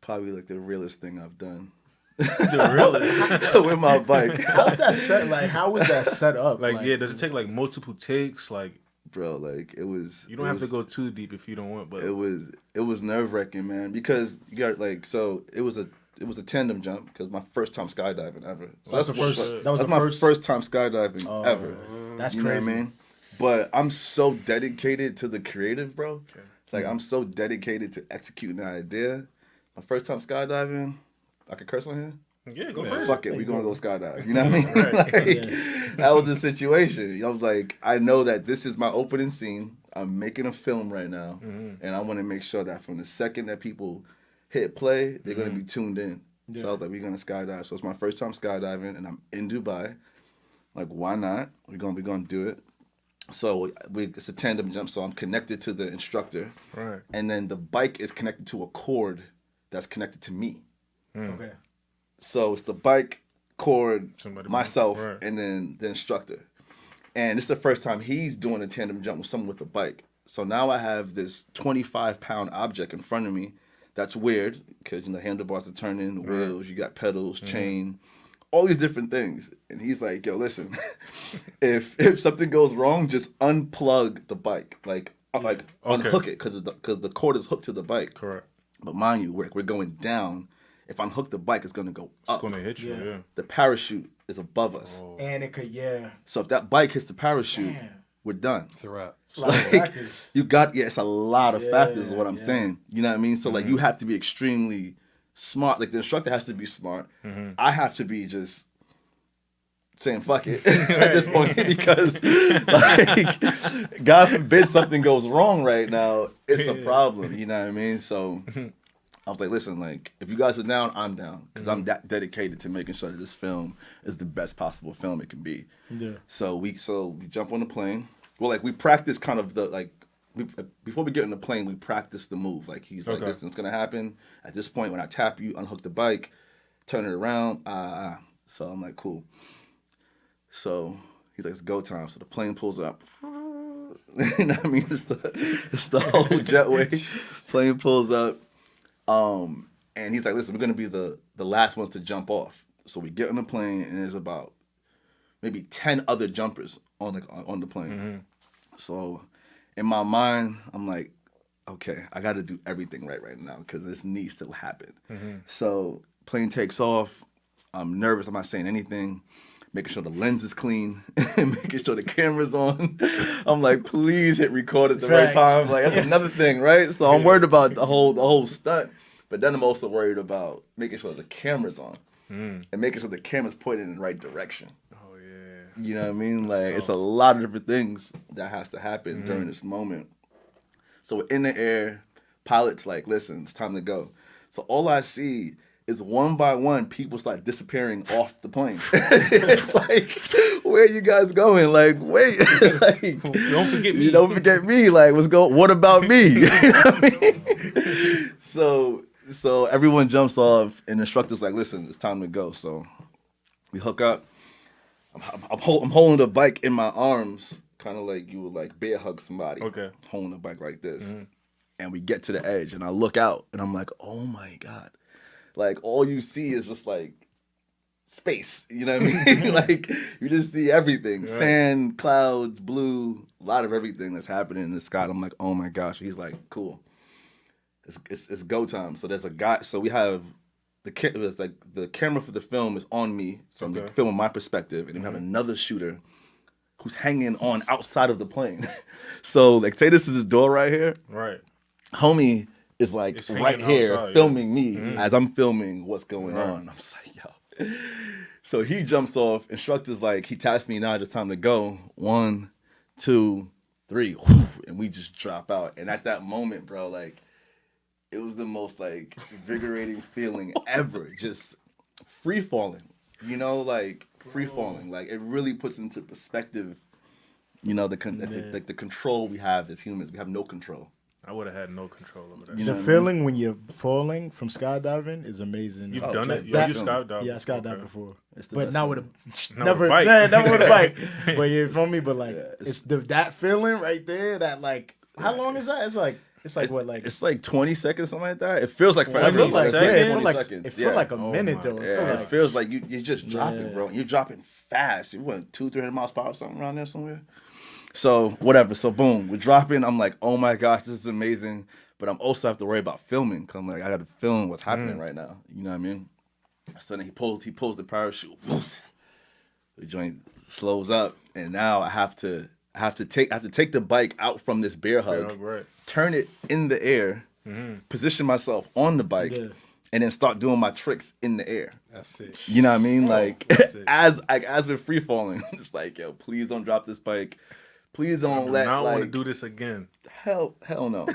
probably like the realest thing I've done. The realest with my bike. How's that set? Like, how was that set up? Like, yeah, does it take like multiple takes? Like, bro, like it was. You don't have to go too deep if you don't want, but it was nerve-wracking, man, because you got like so it was a tandem jump because my first time skydiving ever. So that's the first. That was my first time skydiving ever. That's you crazy. Know what I mean? But I'm so dedicated to the creative, bro. Okay. Like I'm so dedicated to executing the idea. My first time skydiving, I could curse on here? Yeah, go first. Fuck it, we gonna go skydive. You know what I mean? That was the situation. I was like, I know that this is my opening scene. I'm making a film right now, and I want to make sure that from the second that people hit play, they're gonna be tuned in. So I was like, we're gonna skydive. So it's my first time skydiving, and I'm in Dubai. Like, why not? We're gonna do it. So it's a tandem jump, so I'm connected to the instructor. Right. And then the bike is connected to a cord that's connected to me. Okay. So it's the bike, cord, myself, and then the instructor. And it's the first time he's doing a tandem jump with someone with a bike. So now I have this 25-pound object in front of me. That's weird because, you know, handlebars are turning, wheels, you got pedals, chain, all these different things. And he's like, yo, listen, if something goes wrong, just unplug the bike. Like unhook it because the cord is hooked to the bike. Correct. But mind you, we're going down. If I unhook the bike, it's going to go up. It's going to hit you, yeah. The parachute is above us. Oh. And it could, So if that bike hits the parachute, we're done. It's a wrap. It's a lot of factors. It's a lot of factors is what I'm saying. You know what I mean? So, like, you have to be extremely smart. Like, the instructor has to be smart. I have to be just saying fuck it at this point because, like, God forbid something goes wrong right now, it's a problem. You know what I mean? So I was like, listen, like, if you guys are down, I'm down because I'm that dedicated to making sure that this film is the best possible film it can be. Yeah. So we jump on the plane. Well, like, we practice kind of before we get on the plane, we practice the move. Like, he's like, listen, it's gonna happen at this point when I tap you, unhook the bike, turn it around. So I'm like, cool. So he's like, it's go time. So the plane pulls up. You know what I mean? It's the whole jetway. Plane pulls up. And he's like, listen, we're going to be the last ones to jump off. So we get on the plane, and there's about maybe 10 other jumpers on the plane. So in my mind, I'm like, okay, I got to do everything right now because this needs to happen. So plane takes off. I'm nervous. I'm not saying anything. Making sure the lens is clean, making sure the camera's on. I'm like, please hit record at the right time. Like, that's another thing, right? So I'm worried about the whole stunt, but then I'm also worried about making sure the camera's on and making sure the camera's pointed in the right direction. Oh yeah. You know what I mean? Like, it's a lot of different things that has to happen during this moment. So we're in the air. Pilot's like, listen, it's time to go. So all I see is one by one, people start disappearing off the plane. It's like, where are you guys going? Like, wait, like, don't forget me. Don't forget me. Like, what about me? You know what I mean? So everyone jumps off, and the instructor's like, listen, it's time to go. So we hook up. I'm holding the bike in my arms, kind of like you would like bear hug somebody. Okay. Holding the bike like this. And we get to the edge, and I look out, and I'm like, oh my God. Like, all you see is just like space. You know what I mean? Like, you just see everything. Right. Sand, clouds, blue, a lot of everything that's happening in the sky. I'm like, oh my gosh. He's like, cool. It's go time. So there's a guy. So we have the camera for the film is on me, so I'm filming my perspective, and then we have another shooter who's hanging on outside of the plane. So like, say this is the door right here. Right. Homie is like right here outside, filming me as I'm filming what's going on. I'm just like, yo. So he jumps off. Instructor's like, he tasked me, now it's time to go. 1, 2, 3, and we just drop out. And at that moment, bro, like, it was the most like invigorating feeling ever. Just free falling, you know, like free falling. Like, it really puts into perspective, you know, the control we have as humans. We have no control. I would have had no control over that. The feeling when you're falling from skydiving is amazing. You've done it? You skydived? Yeah, I skydived before. But not with a never bike. Yeah, never with a bike. But you feel me? But like, it's that feeling right there. That like, how long is that? It's like what, like, it's like 20 seconds, something like that. It feels like forever. It feels like a minute though. It feels like you're just dropping, bro. You're dropping fast. You went 200-300 miles per hour, something around there somewhere. So whatever. So boom, we're dropping. I'm like, oh my gosh, this is amazing. But I'm also have to worry about filming. Cause I'm like, I got to film what's happening right now. You know what I mean? So then he pulls the parachute. The joint slows up, and now I have to take the bike out from this bear hug, turn it in the air, position myself on the bike, and then start doing my tricks in the air. That's it. You know what I mean? Like, as we're free falling, I'm just like, yo, please don't drop this bike. Please don't let. I don't want to do this again. Hell no.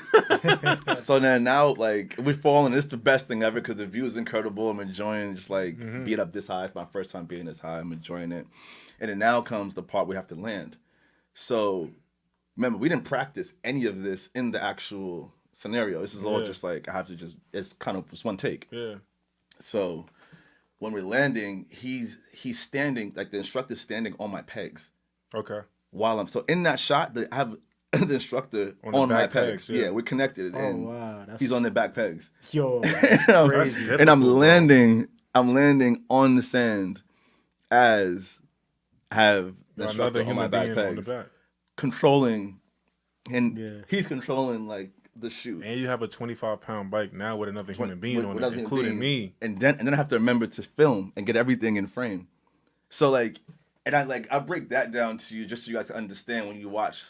So then now, like, we're falling. It's the best thing ever because the view is incredible. I'm enjoying just like being up this high. It's my first time being this high. I'm enjoying it. And then now comes the part we have to land. So remember, we didn't practice any of this in the actual scenario. This is all just like, it's kind of just one take. Yeah. So when we're landing, he's standing, like the instructor's standing on my pegs. Okay. While I'm, so in that shot, I have the instructor on my pegs. Yeah, we're connected. And wow. He's on the back pegs. Yo, that's crazy. And I'm landing on the sand as have the instructor on my back pegs. Controlling, and he's controlling like the chute. And you have a 25-pound bike now with another human being on it, including me. And then I have to remember to film and get everything in frame. So like, and I break that down to you just so you guys can understand when you watch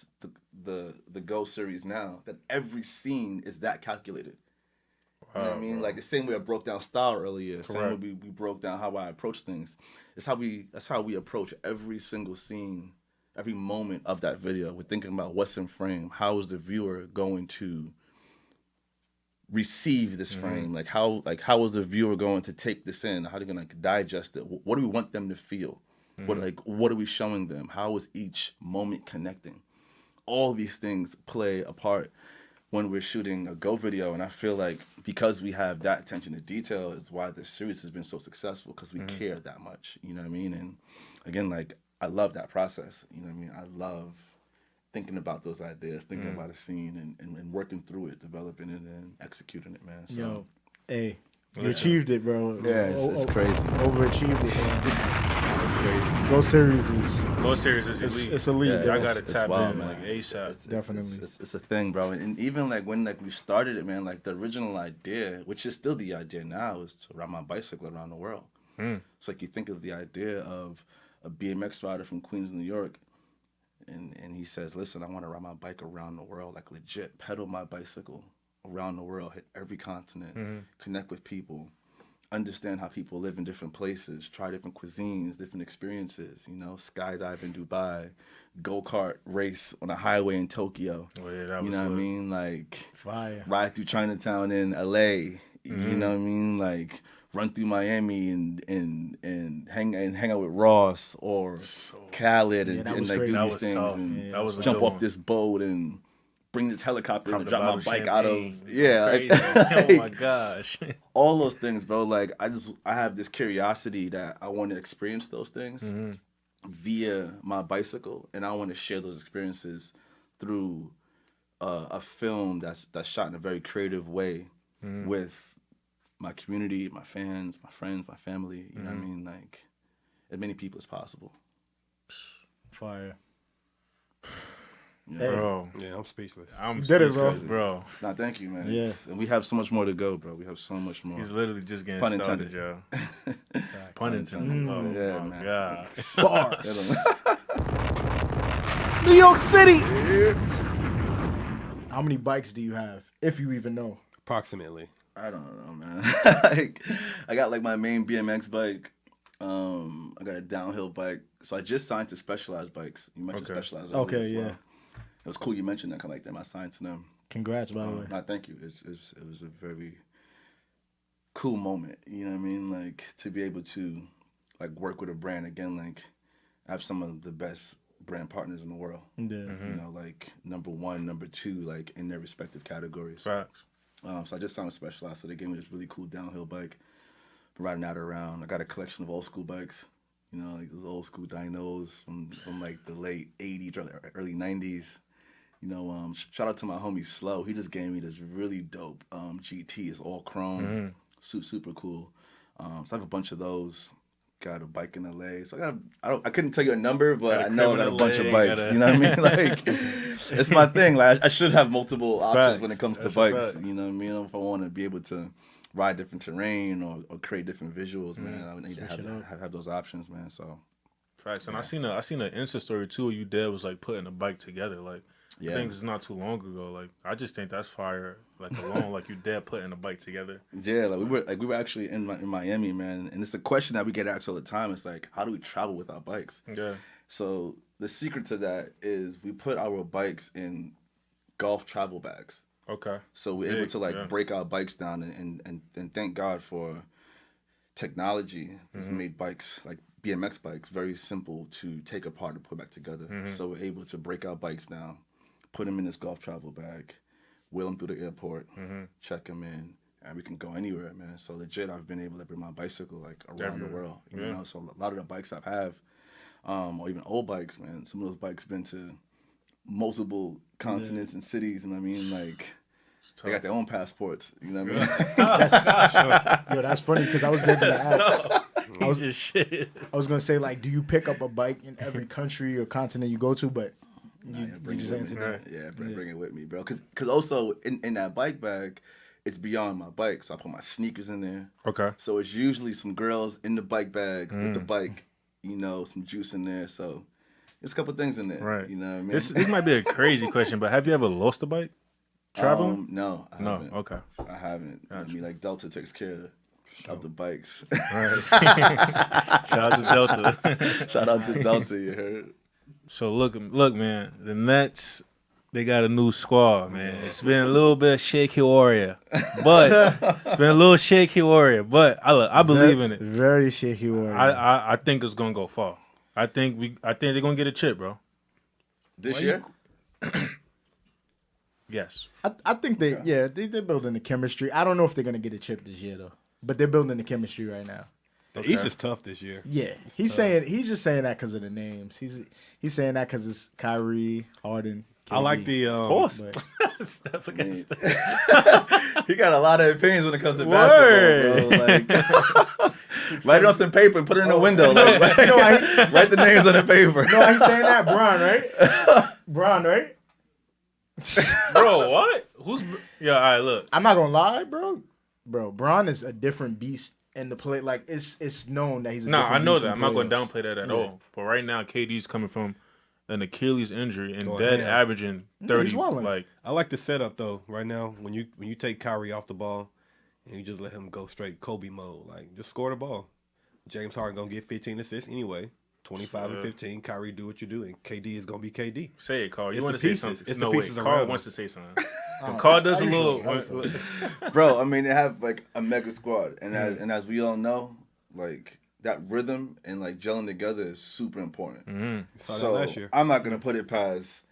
the Go series now that every scene is that calculated. You know what I mean? Like the same way I broke down style earlier, same way we broke down how I approach things. That's how we approach every single scene. Every moment of that video, we're thinking about what's in frame. How is the viewer going to receive this frame? Like how is the viewer going to take this in? How are they going to digest it? What do we want them to feel? What are we showing them? How is each moment connecting? All these things play a part when we're shooting a Go video, and I feel like because we have that attention to detail is why this series has been so successful, because we care that much. You know what I mean? And again, like, I love that process. You know what I mean? I love thinking about those ideas, thinking about a scene and working through it, developing it and executing it, man. So, yo, hey, you achieved it, bro. Yeah, it's crazy. Overachieved it, man. It's crazy. Go series is elite. It's elite. Yeah, I gotta tap in like ASAP. Definitely. It's a thing, bro. And even like when we started it, man, like the original idea, which is still the idea now, is to ride my bicycle around the world. It's like you think of the idea of a BMX rider from Queens, New York, and he says, listen, I want to ride my bike around the world, like legit, pedal my bicycle around the world, hit every continent, connect with people, understand how people live in different places, try different cuisines, different experiences, you know, skydive in Dubai, go-kart race on a highway in Tokyo. Oh, yeah, that was you know what I mean? Like, fire. Ride through Chinatown in LA, you know what I mean? Like, run through Miami and hang out with Ross or Khaled and like do that these was things tough. and That was a jump good off one. this boat and bring this helicopter Pop and the drop my bottle of bike out of champagne. like, Oh my gosh. all those things, bro. Like I have this curiosity that I want to experience those things via my bicycle, and I want to share those experiences through a film that's shot in a very creative way with my community, my fans, my friends, my family. You know what I mean? Like as many people as possible. Fire. Yeah. Bro. Yeah, I'm speechless. I'm did it, speechless, bro. bro. Nah, thank you, man. Yeah. And we have so much more to go, bro. We have so much more. He's literally just getting Pun started, intended. Joe. Pun intended. Oh Yeah, my man. god. Bars. New York City. How many bikes do you have, if you even know? Approximately. I don't know, man. Like, I got like my main BMX bike. I got a downhill bike. So I just signed to Specialized bikes. You mentioned Specialized. Okay, as yeah. well. It was cool you mentioned that. Kind of like that. I signed to them. Congrats, by the way. No, thank you. It was a very cool moment. You know what I mean? Like to be able to like work with a brand again. Like I have some of the best brand partners in the world. Yeah. You know, like number 1, number 2, like in their respective categories. Facts. So I just signed with Specialized. So they gave me this really cool downhill bike. Been riding that around. I got a collection of old school bikes. You know, like those old school dynos from like the late 80s, early 90s. You know, shout out to my homie Slow. He just gave me this really dope GT. It's all chrome, super cool. So I have a bunch of those. Got a bike in LA. So I couldn't tell you a number, but I know I got a bunch of bikes. You know what I mean? Like, it's my thing. Like, I should have multiple options when it comes to bikes. You know what I mean? If I want to be able to ride different terrain or create different visuals, man, I would need to have those options, man. So. Facts. And I seen an Insta story too. You dad was like putting a bike together. Like I think this is not too long ago. Like I just think that's fire. Like alone, like you dad putting a bike together. Yeah, like we were actually in Miami, man. And it's a question that we get asked all the time. It's like, how do we travel with our bikes? Yeah. So the secret to that is we put our bikes in golf travel bags. Okay. So we're able to break our bikes down and thank God for technology that's made bikes like BMX bikes very simple to take apart and put back together. So we're able to break our bikes down, put them in this golf travel bag, wheel them through the airport, check them in, and we can go anywhere, man. So legit, I've been able to bring my bicycle like around the world. You know, so a lot of the bikes I have, or even old bikes, man. Some of those bikes been to multiple continents and cities, and I mean, like. They got their own passports, you know what I mean? That's funny because I was there to ask. I was just shit. I was gonna say like, do you pick up a bike in every country or continent you go to? But you just answered that. Yeah, bring it with me, bro. Cause also in that bike bag, it's beyond my bike, so I put my sneakers in there. Okay. So it's usually some girls in the bike bag with the bike, you know, some juice in there. So there's a couple things in there, Right. You know what I mean? This might be a crazy question, but have you ever lost a bike traveling? No, I haven't. Okay. I haven't. I mean, like Delta takes care of the bikes. Right. Shout out to Delta. Shout out to Delta, you heard? So look, man. The Nets, they got a new squad, man. It's been a little bit shaky warrior, but I believe in it. Very shaky warrior. I think it's gonna go far. I think they're gonna get a chip, bro. This year? Yes. I think they're building the chemistry. I don't know if they're gonna get a chip this year though, but they're building the chemistry right now. The East is tough this year. Yeah, he's just saying that because of the names. He's saying that because it's Kyrie, Harden. KD. I like the Of course. Steph against He got a lot of opinions when it comes to basketball, bro. Like, write it on some paper and put it in the window. Like, write the names on the paper. No, he's saying that Bron, right? Bron, right? Bro, what? All right, look. I'm not gonna lie, bro. Bron is a different beast in the play. Like it's known that he's a different I know beast that. in I'm not going to playoffs. downplay that at all. But right now, KD's coming from an Achilles injury and Go dead ahead. averaging 30. he's wilding. Like, I like the setup though. Right now, when you take Kyrie off the ball and you just let him go straight Kobe mode, like just score the ball. James Harden gonna get 15 assists anyway, 25 and 15. Kyrie, do what you do, and KD is gonna be KD. Say it, Carl. You It's want the to say pieces. something? It's no the way. pieces Carl around wants him. to say something. When Carl does a little. Bro, I mean, they have like a mega squad, and as we all know, like that rhythm and like gelling together is super important. Mm-hmm. So last year. I'm not gonna put it past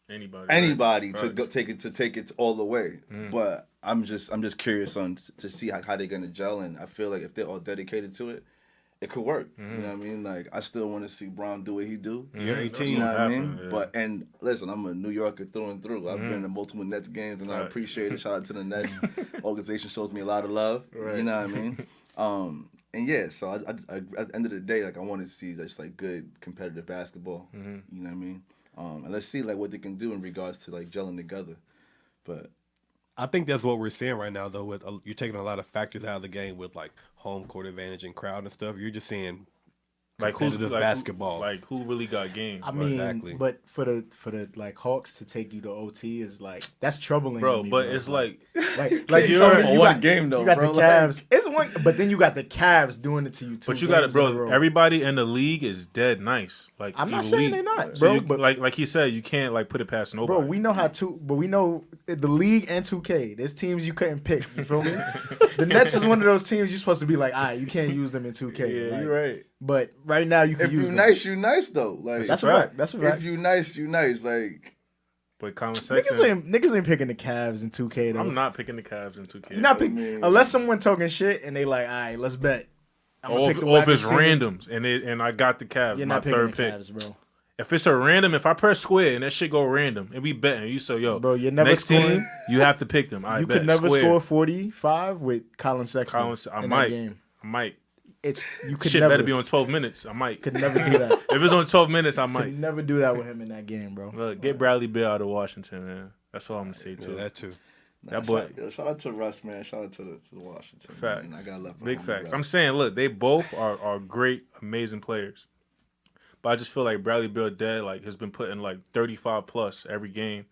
anybody to go take it all the way. But I'm just curious to see how they're gonna gel, and I feel like if they're all dedicated to it, it could work. You know what I mean? Like I still want to see Brown do what he do. You're 18. You know what I mean? Yeah. But and listen, I'm a New Yorker through and through. I've been to multiple Nets games, and I appreciate it. Shout out to the Nets organization, shows me a lot of love. You know what I mean? And yeah, so I at the end of the day, like I want to see just like good competitive basketball. You know what I mean? And let's see like what they can do in regards to like gelling together. But I think that's what we're seeing right now, though. With you're taking a lot of factors out of the game with like home court advantage and crowd and stuff. You're just seeing like who's basketball. Who really got game? I mean, exactly. But for the like Hawks to take you to OT is like that's troubling, bro. to me, but bro. it's like like you're you one got, game though, you got bro. the Cavs. It's one, but then you got the Cavs doing it to you too. But you got it, bro. Everybody in the league is dead nice. Like I'm not elite. saying they're not, So bro. you, But like he said, you can't like put it past nobody. bro, we know but we know the league and 2K. There's teams you couldn't pick. You feel me? The Nets is one of those teams you're supposed to be like, all right, you can't use them in 2K. Yeah, like, you're right. But right now you can if use you them. nice, you nice though. Like That's a fact. That's a fact. if you nice, you nice. Like But common sense. Niggas ain't picking the Cavs in 2K though. I'm not picking the Cavs in 2K. You're not picking unless someone talking shit and they like, all right, let's bet. I'm gonna pick the Or if it's wackest team. randoms and I got the Cavs, You're my not picking third the pick. Cavs, bro. If it's a random, if I press square and that shit go random and we betting, you say, yo, Bro, you're never next scoring. team, you have to pick them. I You bet. could never Square. score 45 with Colin Sexton I in might. that game. I might. You could Shit never better be on 12 minutes. I might. could never do that. If it's on 12 minutes, I might. Could never do that with him in that game, bro. Look, get Bradley Beal out of Washington, man. That's all I'm gonna say too. Yeah, that too. That boy. Shout out to Russ, man. Shout out to the Washington. Facts. Man. I got left Big behind facts. Russ. I'm saying, look, they both are great, amazing players. But I just feel like Bradley Beal dead, like has been putting like 35 plus every game,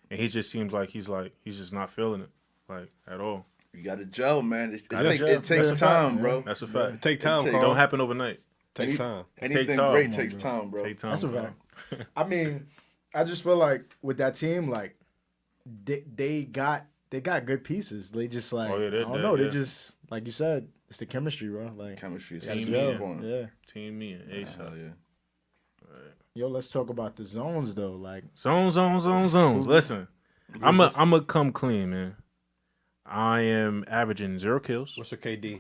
and he just seems like he's just not feeling it, like at all. You got to gel, man. It That's takes a time, fact, bro. That's a fact. It takes time, It Carl. Don't happen overnight. Takes time. Anything Take time. great takes time, bro. Take time. That's a bro. fact. I mean, I just feel like with that team, like they got good pieces. They just like Oh, yeah, I they're don't dead, know. They yeah. just like you said, it's the chemistry, bro. Like Chemistry is gotta Team super gel. important. Yeah. Team me and ASAP. Hell yeah. Yo, let's talk about the zones though. Like Zones. Listen, I'm a come clean, man. I am averaging 0 kills. What's your KD?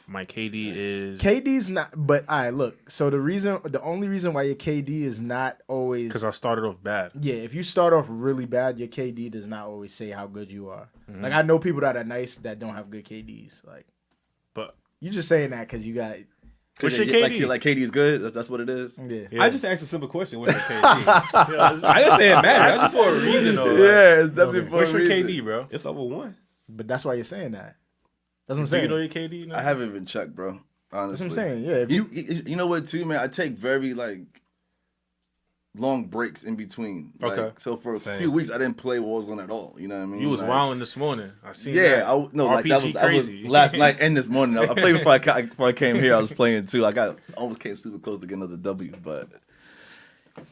My KD is KD's not, but all right, look. So the only reason why your KD is not always because I started off bad. yeah, if you start off really bad, your KD does not always say how good you are. Like I know people that are nice that don't have good KDs. Like, But you just saying that because you got what's your Like, KD? like KD's good. That's what it is. yeah. Yeah. I just asked a simple question. What's your KD? I didn't say it matters. That's for a reason, though. like, it's definitely what's your KD, bro? It's over 1. But that's why you're saying that. That's what I'm Do saying. you know your KD? Now? I haven't even checked, bro. That's Honestly, what I'm saying. Yeah. If You know what too, man? I take very like long breaks in between. Like, Okay. So for a Same. few weeks, I didn't play Warzone at all. You know what I mean? You was Like, wilding this morning. I seen Yeah, that. like that was crazy. last night and this morning. I played before I came here. I was playing too. Almost came super close to get another W, but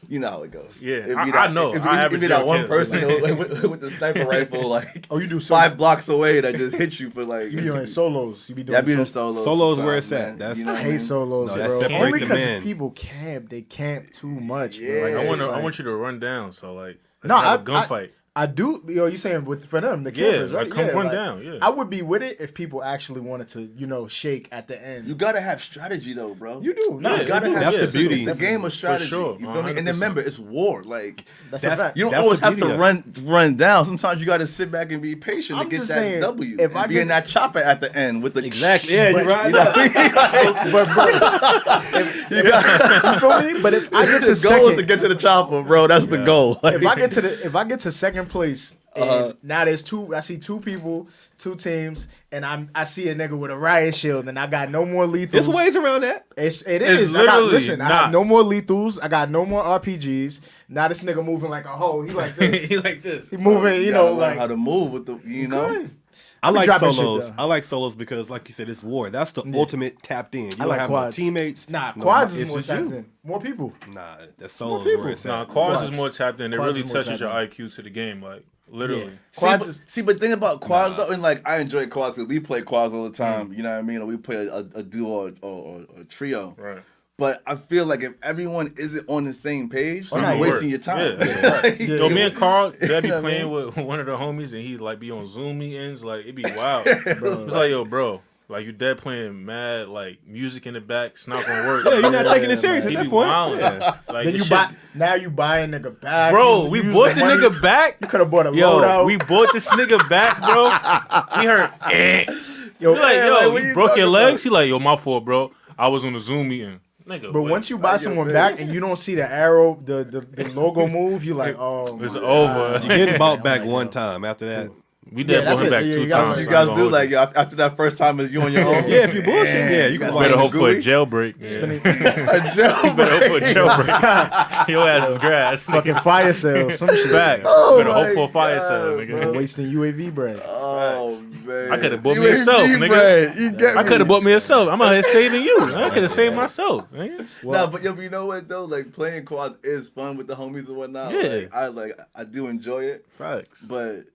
you know how it goes. Yeah, It'd be I know. If I you be average that 0 one kills. person with the sniper rifle, like Oh, you do 5 blocks away that just hits you for like. you be doing solos. You be doing Yeah, I be doing solos. solos. Solos where sometimes, it's at. man. That's- You know I what hate mean? solos, No, that's bro. separate Only the because man. people camp. They camp too much, bro. Yeah. Like, I It's want to. I like- want you to run down. So like, let's No, have a gunfight. I do. Yo, you saying for them the Yeah, campers, right? like, come run like, down, yeah. I would be with it if people actually wanted to, shake at the end. You gotta have strategy though, bro. You do. No, Yeah, You gotta you do. have That's the beauty. It's a game of strategy. sure, You feel me? And 100%. remember, it's war. Like That's a fact. you don't That's always the have beauty to of run down. Sometimes you gotta sit back and be patient I'm to get just that saying, W. if And I be in get- that chopper at the end with the Exactly. Yeah, But- you right. You know what I mean? but bro, you feel me? But if I get to The goal is second, to get to the chopper, bro. That's the goal. if I get to second place, and now there's I see 2 people, 2 teams, and I see a nigga with a riot shield, and I got no more lethals. There's ways around that. It is. literally I not. got no more lethals. I got no more RPGs. Now this nigga moving like a hoe. He like this. He like this. He moving, You you gotta know, learn like how to move with the, you know. Good. I like dropping solos. shit, I like solos because, like you said, it's war. That's the ultimate tapped in. You don't like have quads. no teammates. Nah, no, quads is it's more just tapped you. in. More people. Nah, that's solos people. where it's at. Nah, quads is Quads. more tapped in. It Quads really is more touches your tapped IQ to the game, like literally. Yeah. See, Quads but think about quads though, and like I enjoy quads because we play quads all the time. You know what I mean? Or we play a duo or a trio. Right. But I feel like if everyone isn't on the same page, not you're gonna wasting work. your time. Yeah, that's a fact. Yeah. Yo, me and Carl, they'd be You know what I playing mean? with one of the homies, and he'd like be on Zoom meetings. Like it'd be wild. It's like, yo, bro, like you dead playing mad like music in the back. It's not gonna work. Yeah, you're not taking it serious He at that be point. wildin'. Yeah. Like Then this you shit- buy. Now you buy a nigga back. Bro, You we use bought the money. nigga back. You could have bought a Yo, loadout. we bought this nigga back, bro. We heard, Yo, we like, man, yo, what you you broke your talking legs? He like, yo, my fault, bro. I was on the Zoom meeting. Nigga, But what? once you buy someone back and you don't see the arrow, the logo move, you like, oh, It's my over. God. You get bought back like, one yo. time. After that, We did that's bought him it. back Yeah, 2 you guys- times. You I guys ain't gonna do hold like you. after that first time is you on your own. yeah, if you bullshit, yeah, you can Better like hope for a gooey. jailbreak. Yeah. a jailbreak. Better hope for a jailbreak. Your ass is grass. Fucking fire sale, some shit. Facts. Oh Better my hope for a fire sale, gosh, nigga. Wasting UAV bread. Oh man, I coulda bought me You a self, ain't nigga. bread. You get I me? could have bought me a self. I'm out here saving you. I could have saved myself. Nigga. Nah, but yo, you know what though? Like playing quads is fun with the homies and whatnot. Yeah. I do enjoy it, Facts. but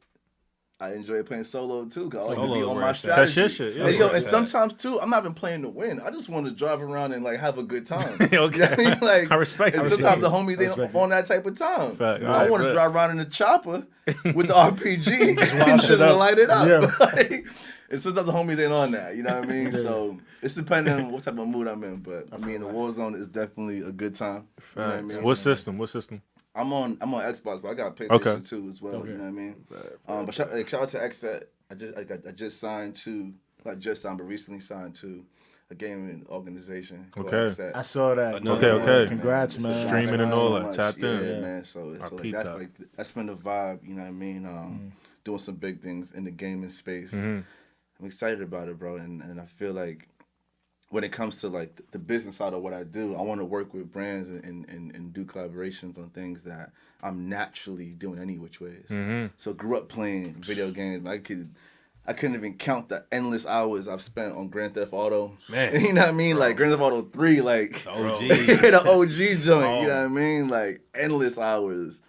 I enjoy playing solo too. Cause I like to Solo be is on where my it's at. strategy. That's your shit, yeah. And, yo, That's and where it's sometimes too, I'm not even playing to win. I just want to drive around and like have a good time. Okay. You know what I mean? Like I respect And it. sometimes the I homies respect ain't it. on that type of time. Fact. I Alright, want to bet. drive around in the chopper with the RPG wild and shit just up. light it up. Yeah. Like, and sometimes the homies ain't on that. You know what I mean? So it's depending on what type of mood I'm in. But I mean, the Warzone is definitely a good time. You know what I mean? What system? What system? I'm on Xbox, but I got PlayStation Okay. too as well. You know what I mean? But shout out to XSET. I just signed to, not just signed, but recently signed to a gaming organization. called Okay. XSET. I saw that. Okay. Congrats, It's a man. shout Streaming out and so all that, much. tapped in. Yeah, man. So I like peeped that's that. like that's been the vibe. You know what I mean? Doing some big things in the gaming space. Mm-hmm. I'm excited about it, bro. And I feel like when it comes to like the business side of what I do, I want to work with brands and do collaborations on things that I'm naturally doing any which ways. Mm-hmm. So grew up playing video games. I couldn't even count the endless hours I've spent on Grand Theft Auto. Man. You know what I mean? Like Grand Theft Auto 3, like OG. the OG joint. Oh. You know what I mean? Like endless hours.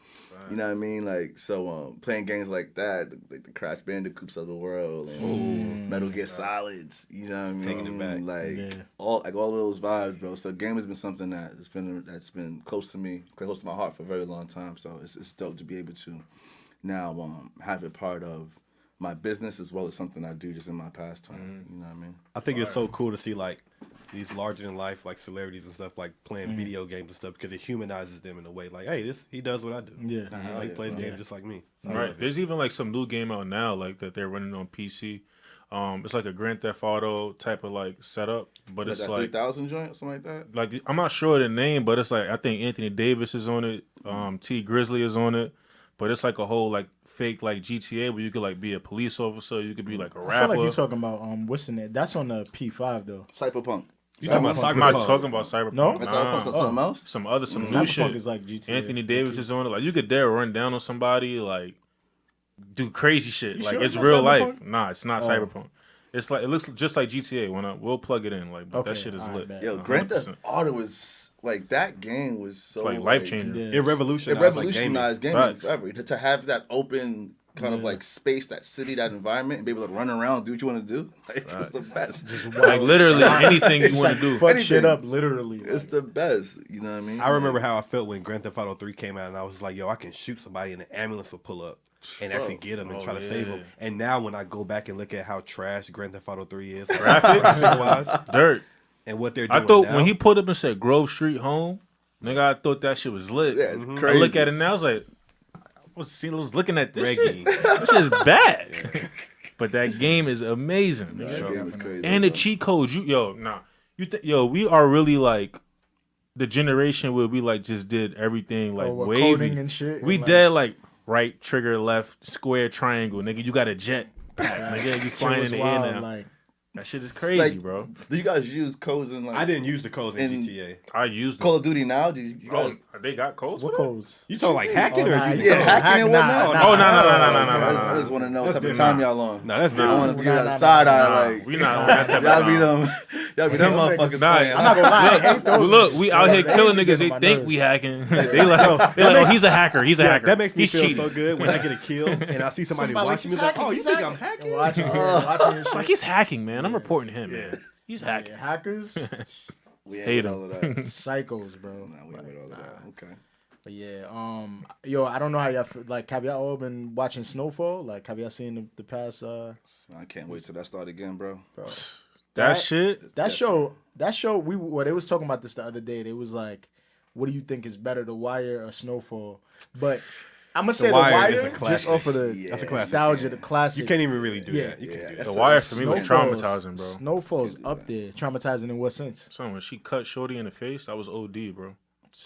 You know what I mean? Like so, playing games like that, like the Crash Bandicoots of the world, and Metal Gear Solids. You know what I mean? Taking it back. Like all of those vibes, bro. So game has been something that's been close to me, close to my heart for a very long time. So it's dope to be able to now have it part of my business as well as something I do just in my pastime. You know what I mean? I think it's so cool to see like these larger than life like celebrities and stuff like playing video games and stuff because it humanizes them in a way like, hey, he does what I do. Yeah. He plays games just like me. I love Right. it. There's even like some new game out now, like that they're running on PC. It's like a Grand Theft Auto type of like setup, but Like it's that like 3000 joint or something like that. like I'm not sure the name, but it's like I think Anthony Davis is on it, T Grizzly is on it, but it's like a whole like fake like GTA where you could like be a police officer, you could be like a I rapper. feel like you're talking about what's in it? That's on the P5 though. Cyberpunk. You talking about I'm not Cyberpunk? talking about Cyberpunk. No? That's Nah. Cyberpunk, so something else. Some other new Cyberpunk shit. is like GTA. Anthony Davis is on it. Like you could dare run down on somebody, like do crazy shit. You Like sure it's it's not real Cyberpunk? life. Nah, it's not Cyberpunk. It's like it looks just like GTA. We'll plug it in. Like, but that Okay, shit is alright, lit. bet. Yo, Grand Theft 100%. Auto was like that game was so Like life changing. Yeah. It revolutionized, It revolutionized gaming Facts. forever. To have that open kind of like space, that city, that environment, and be able to run around, do what you want to do. Like it's the best. Like literally anything you It's want like to do. fuck Anything. shit up, literally. It's the best. You know what I mean? I remember how I felt when Grand Theft Auto 3 came out, and I was like, yo, I can shoot somebody, and the ambulance will pull up and actually get them and try to save them. And now when I go back and look at how trash Grand Theft Auto 3 is, graphics-wise, Dirt. and what they're doing I thought now, when he pulled up and said Grove Street Home, nigga, I thought that shit was lit. Yeah, it's I crazy. look at it now, I was like, I was looking at this Reggie. shit. This shit is bad. But that game is amazing. That game was crazy. And the bro. cheat codes, we are really like the generation where we like just did everything like what, wavy coding and shit, We and, like- did like right trigger, left square, triangle, nigga. You got a jet, nigga. You flying in was the wild, air now. like That shit is crazy, Like, bro. Do you guys use codes in like I didn't use the codes in In- GTA. I used them. Call of Duty now? Do you guys? I They got codes. What codes? You talking like hacking Oh, or nah, you you talking hacking and whatnot? Oh, no. I just want to know what type of time y'all on. No, that's I different. want to give a side eye like. We not on that type of Y'all be time. them motherfuckers Nah, playing. I'm not gonna lie. I hate those. Look, we out here They killing be niggas. They getting on my think nerves. we hacking. they like, oh, he's a hacker. He's a hacker. That makes me He's feel cheating. so good when I get a kill and I see somebody watching me like, oh, you think I'm hacking? Watching It's his like shit. he's hacking, man. I'm reporting him, man. He's hacking. Yeah, hackers, We ain't Hate with him. all of that. psychos, bro. Nah, we ain't with all of that. Okay. But yeah, yo, I don't know how y'all feel. Like, have y'all all been watching Snowfall? Like, have y'all seen the past? I can't wait till that start again, bro. That shit. That show. They was talking about this the other day. They was like, what do you think is better, The Wire or Snowfall? But I'm gonna say The Wire is a Wire classic. just off of the That's a classic. nostalgia, the classic. You can't even really do Yeah. that. You can't do that. The Wire for me was Snowfall's- traumatizing, bro. Snowfall's up there. Traumatizing in what sense? Son, when she cut Shorty in the face, that was OD, bro.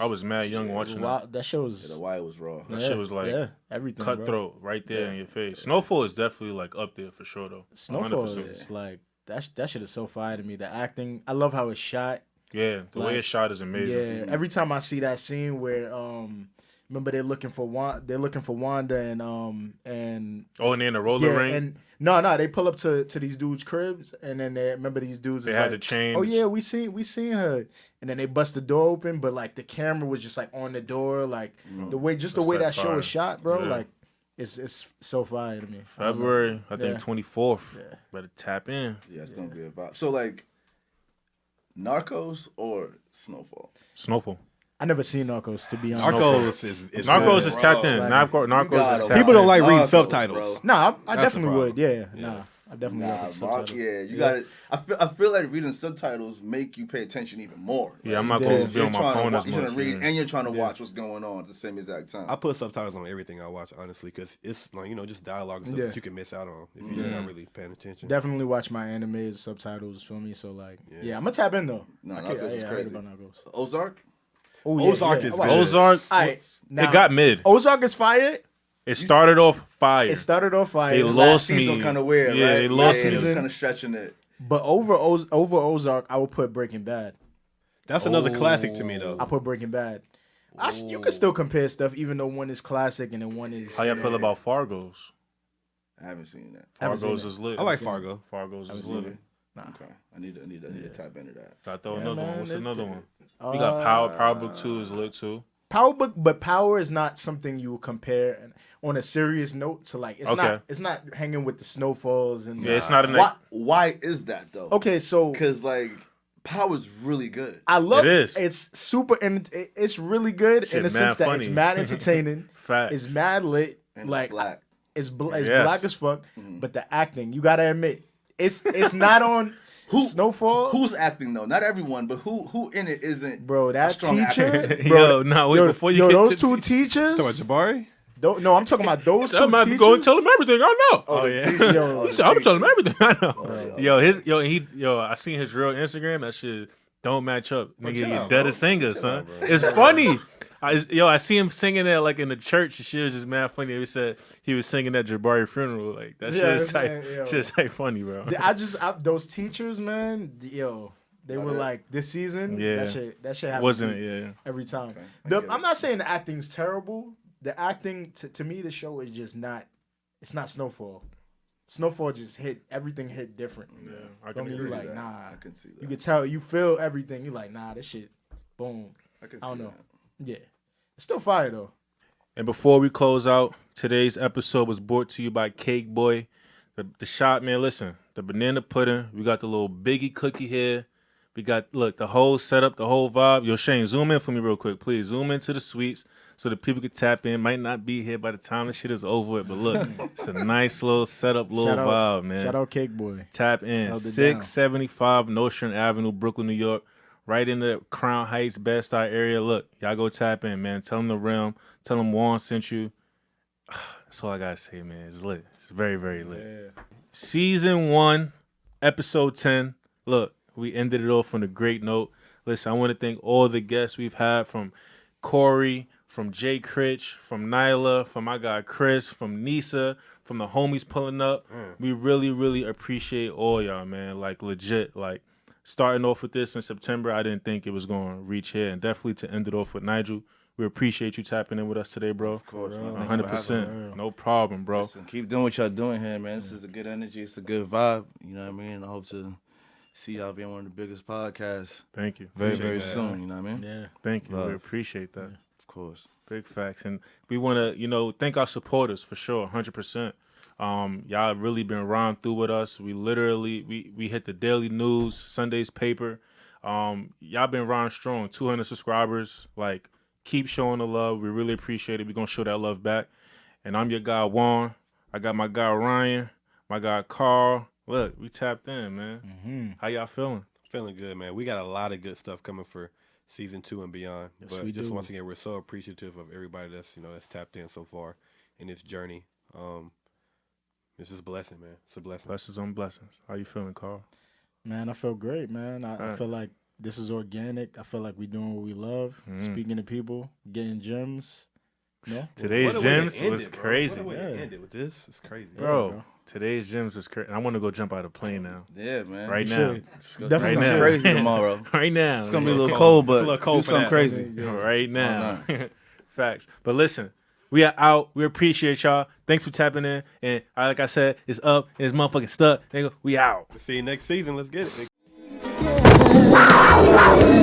I was mad young watching that. Wow, that show's The wire was raw. That shit was like everything, bro. cutthroat right there in your face. Snowfall is definitely like up there for sure, though. Snowfall 100%. is like that shit is so fire to me. The acting, I love how it's shot. Yeah, the way Like, it's shot is amazing. Yeah, every time I see that scene where remember they're looking for Wanda and Oh, and then the roller ring. and no, they pull up to these dudes' cribs and then they remember these dudes. They is had like, to change. Oh yeah, we seen her, and then they bust the door open, but like the camera was just like on the door, like the way That's that that show fire. is shot, bro. Yeah. Like it's so fire to me. February, I think Yeah. 24th. Yeah. Better tap in. Yeah, it's gonna be a vibe. So like, Narcos or Snowfall? Snowfall. I never seen Narcos, to be honest. Narcos is Narcos good. is tapped in. Like, Narcos gotta is tapped People in. don't like reading Narcos, subtitles. bro. No, I That's the definitely would. problem. Yeah, nah, I definitely Nah, would. with Mark, subtitles. yeah, you got it. I feel like reading subtitles make you pay attention even more. Yeah, I'm not Yeah. going to be You're on my trying to phone wa- as You're trying much. to read yeah. and you're trying to watch what's going on at the same exact time. I put subtitles on everything I watch, honestly, because it's like, just dialogue and stuff Yeah. that you can miss out on if you're just not really paying attention. Definitely watch my animes subtitles. Feel me? So like, yeah, I'm gonna tap in though. No, I Narcos is I heard crazy. about Narcos. Ozark? Oh, Ozark is I watched good. it. Ozark, All right, now, it got mid. Ozark is fire. It started off fire. It started off fire. They Last lost season me. kind of weird, Yeah, right? they lost yeah, me. It was kind of stretching it. But over Ozark, I would put Breaking Bad. That's another classic to me, though. I put Breaking Bad. You can still compare stuff, even though one is classic and then one is. How y'all feel about Fargo's? I haven't seen that. Haven't seen Fargo's it. is lit. I like Fargo. Fargo's is seen lit. it. Nah. Okay, I need to tap into that. Got throw Yeah, another man, one. What's it's another different. one? We got Power Book 2 is lit too. Power Book, but Power is not something you would compare on a serious note to like. It's Okay. not hanging with the Snowfalls and. Yeah, it's not an. Why is that though? Okay, so Because like Power's really good. I love It is. It's super and it's really good Shit, in the mad sense that it's funny. mad entertaining. Facts. It's mad lit. And like black. it's Yes. black as fuck. But the acting, you gotta admit, it's not on Snowfall. Who's acting though? Not everyone, but who in it isn't? Bro, a that strong teacher, actor? bro. Yo, no, wait, before you get those to two the teachers. Talking about Jabari? No, I'm talking about those two I'm about to go and tell him everything I know. Oh, yeah. Yo, He said, I'm telling him everything I know. I seen his real Instagram. That shit don't match up. Nigga, chill you out, dead bro. a singer, Chill son. out, bro. It's funny. I see him singing that like in the church. And shit was just mad funny. He said he was singing at Jabari funeral. Like that shit Yeah, is man, type. yo. Shit's like funny, bro. those teachers, man. They were like this season. Yeah. that shit happened Wasn't yeah. every time. Okay, I get I'm it. not saying the acting's terrible. The acting to me, the show is just not. It's not Snowfall. Snowfall just everything hit different. Yeah, I Don't can you agree. like that. nah. I can see that. You can tell you feel everything. You like nah. This shit, boom. I can see I don't know. that. Yeah, it's still fire though. And before we close out, today's episode was brought to you by Cake Boy. The shop, man, listen, the banana pudding. We got the little biggie cookie here. We got, look, the whole setup, the whole vibe. Yo, Shane, zoom in for me real quick, please. Zoom into the suites so that people can tap in. Might not be here by the time the shit is over with, but look, it's a nice little setup, little Shout out, vibe, man. Shout out Cake Boy. Tap in. Held it 675 Nostrand Avenue, Brooklyn, New York. Right in the Crown Heights, Bed-Stuy area. Look, y'all go tap in, man. Tell them the Realm. Tell them Warren sent you. That's all I got to say, man. It's lit. It's very, very lit. Yeah. Season 1, Episode 10. Look, we ended it off on a great note. Listen, I want to thank all the guests we've had from Corey, from Jay Critch, from Nyla, from my guy Chris, from Nisa, from the homies pulling up. We really, really appreciate all y'all, man. Like, legit. Like, starting off with this in September, I didn't think it was going to reach here, and definitely to end it off with Nigel. We appreciate you tapping in with us today, bro. Of course, man. 100%. No problem, bro. Listen, keep doing what y'all doing here, man. This is a good energy. It's a good vibe. You know what I mean? I hope to see y'all being one of the biggest podcasts. Thank you. Very, very soon. You know what I mean? Yeah. Thank you. Love. We appreciate that. Yeah. Of course. Big facts. And we want to, thank our supporters for sure, 100%. Y'all really been riding through with us. We literally, we hit the daily news, Sunday's paper. Y'all been riding strong, 200 subscribers. Like, keep showing the love. We really appreciate it. We're going to show that love back. And I'm your guy, Juan. I got my guy, Ryan, my guy, Carl. Look, we tapped in, man. Mm-hmm. How y'all feeling? Feeling good, man. We got a lot of good stuff coming for season 2 and beyond. Yes, but we just do. once again, we're so appreciative of everybody that's that's tapped in so far in this journey. It's just a blessing, man. It's a blessing. Blessings on blessings. How you feeling, Carl? Man, I feel great, man. I feel like this is organic. I feel like we're doing what we love. Speaking to people, getting gems. No? Today's What a way to gems end was it, bro. crazy. What a way to Yeah. end it with this. It's crazy. Bro, today's gems was crazy. I want to go jump out of a plane now. Yeah, man. Right You now. should. It's gonna Definitely be now. crazy tomorrow. Right now. It's gonna be a little little cold. cold, but It's a little cold do for something that. crazy. Yeah. Right now. Facts. But listen, we are out. We appreciate y'all. Thanks for tapping in. And like I said, it's up and it's motherfucking stuck. Nigga, we out. See you next season. Let's get it. Yeah.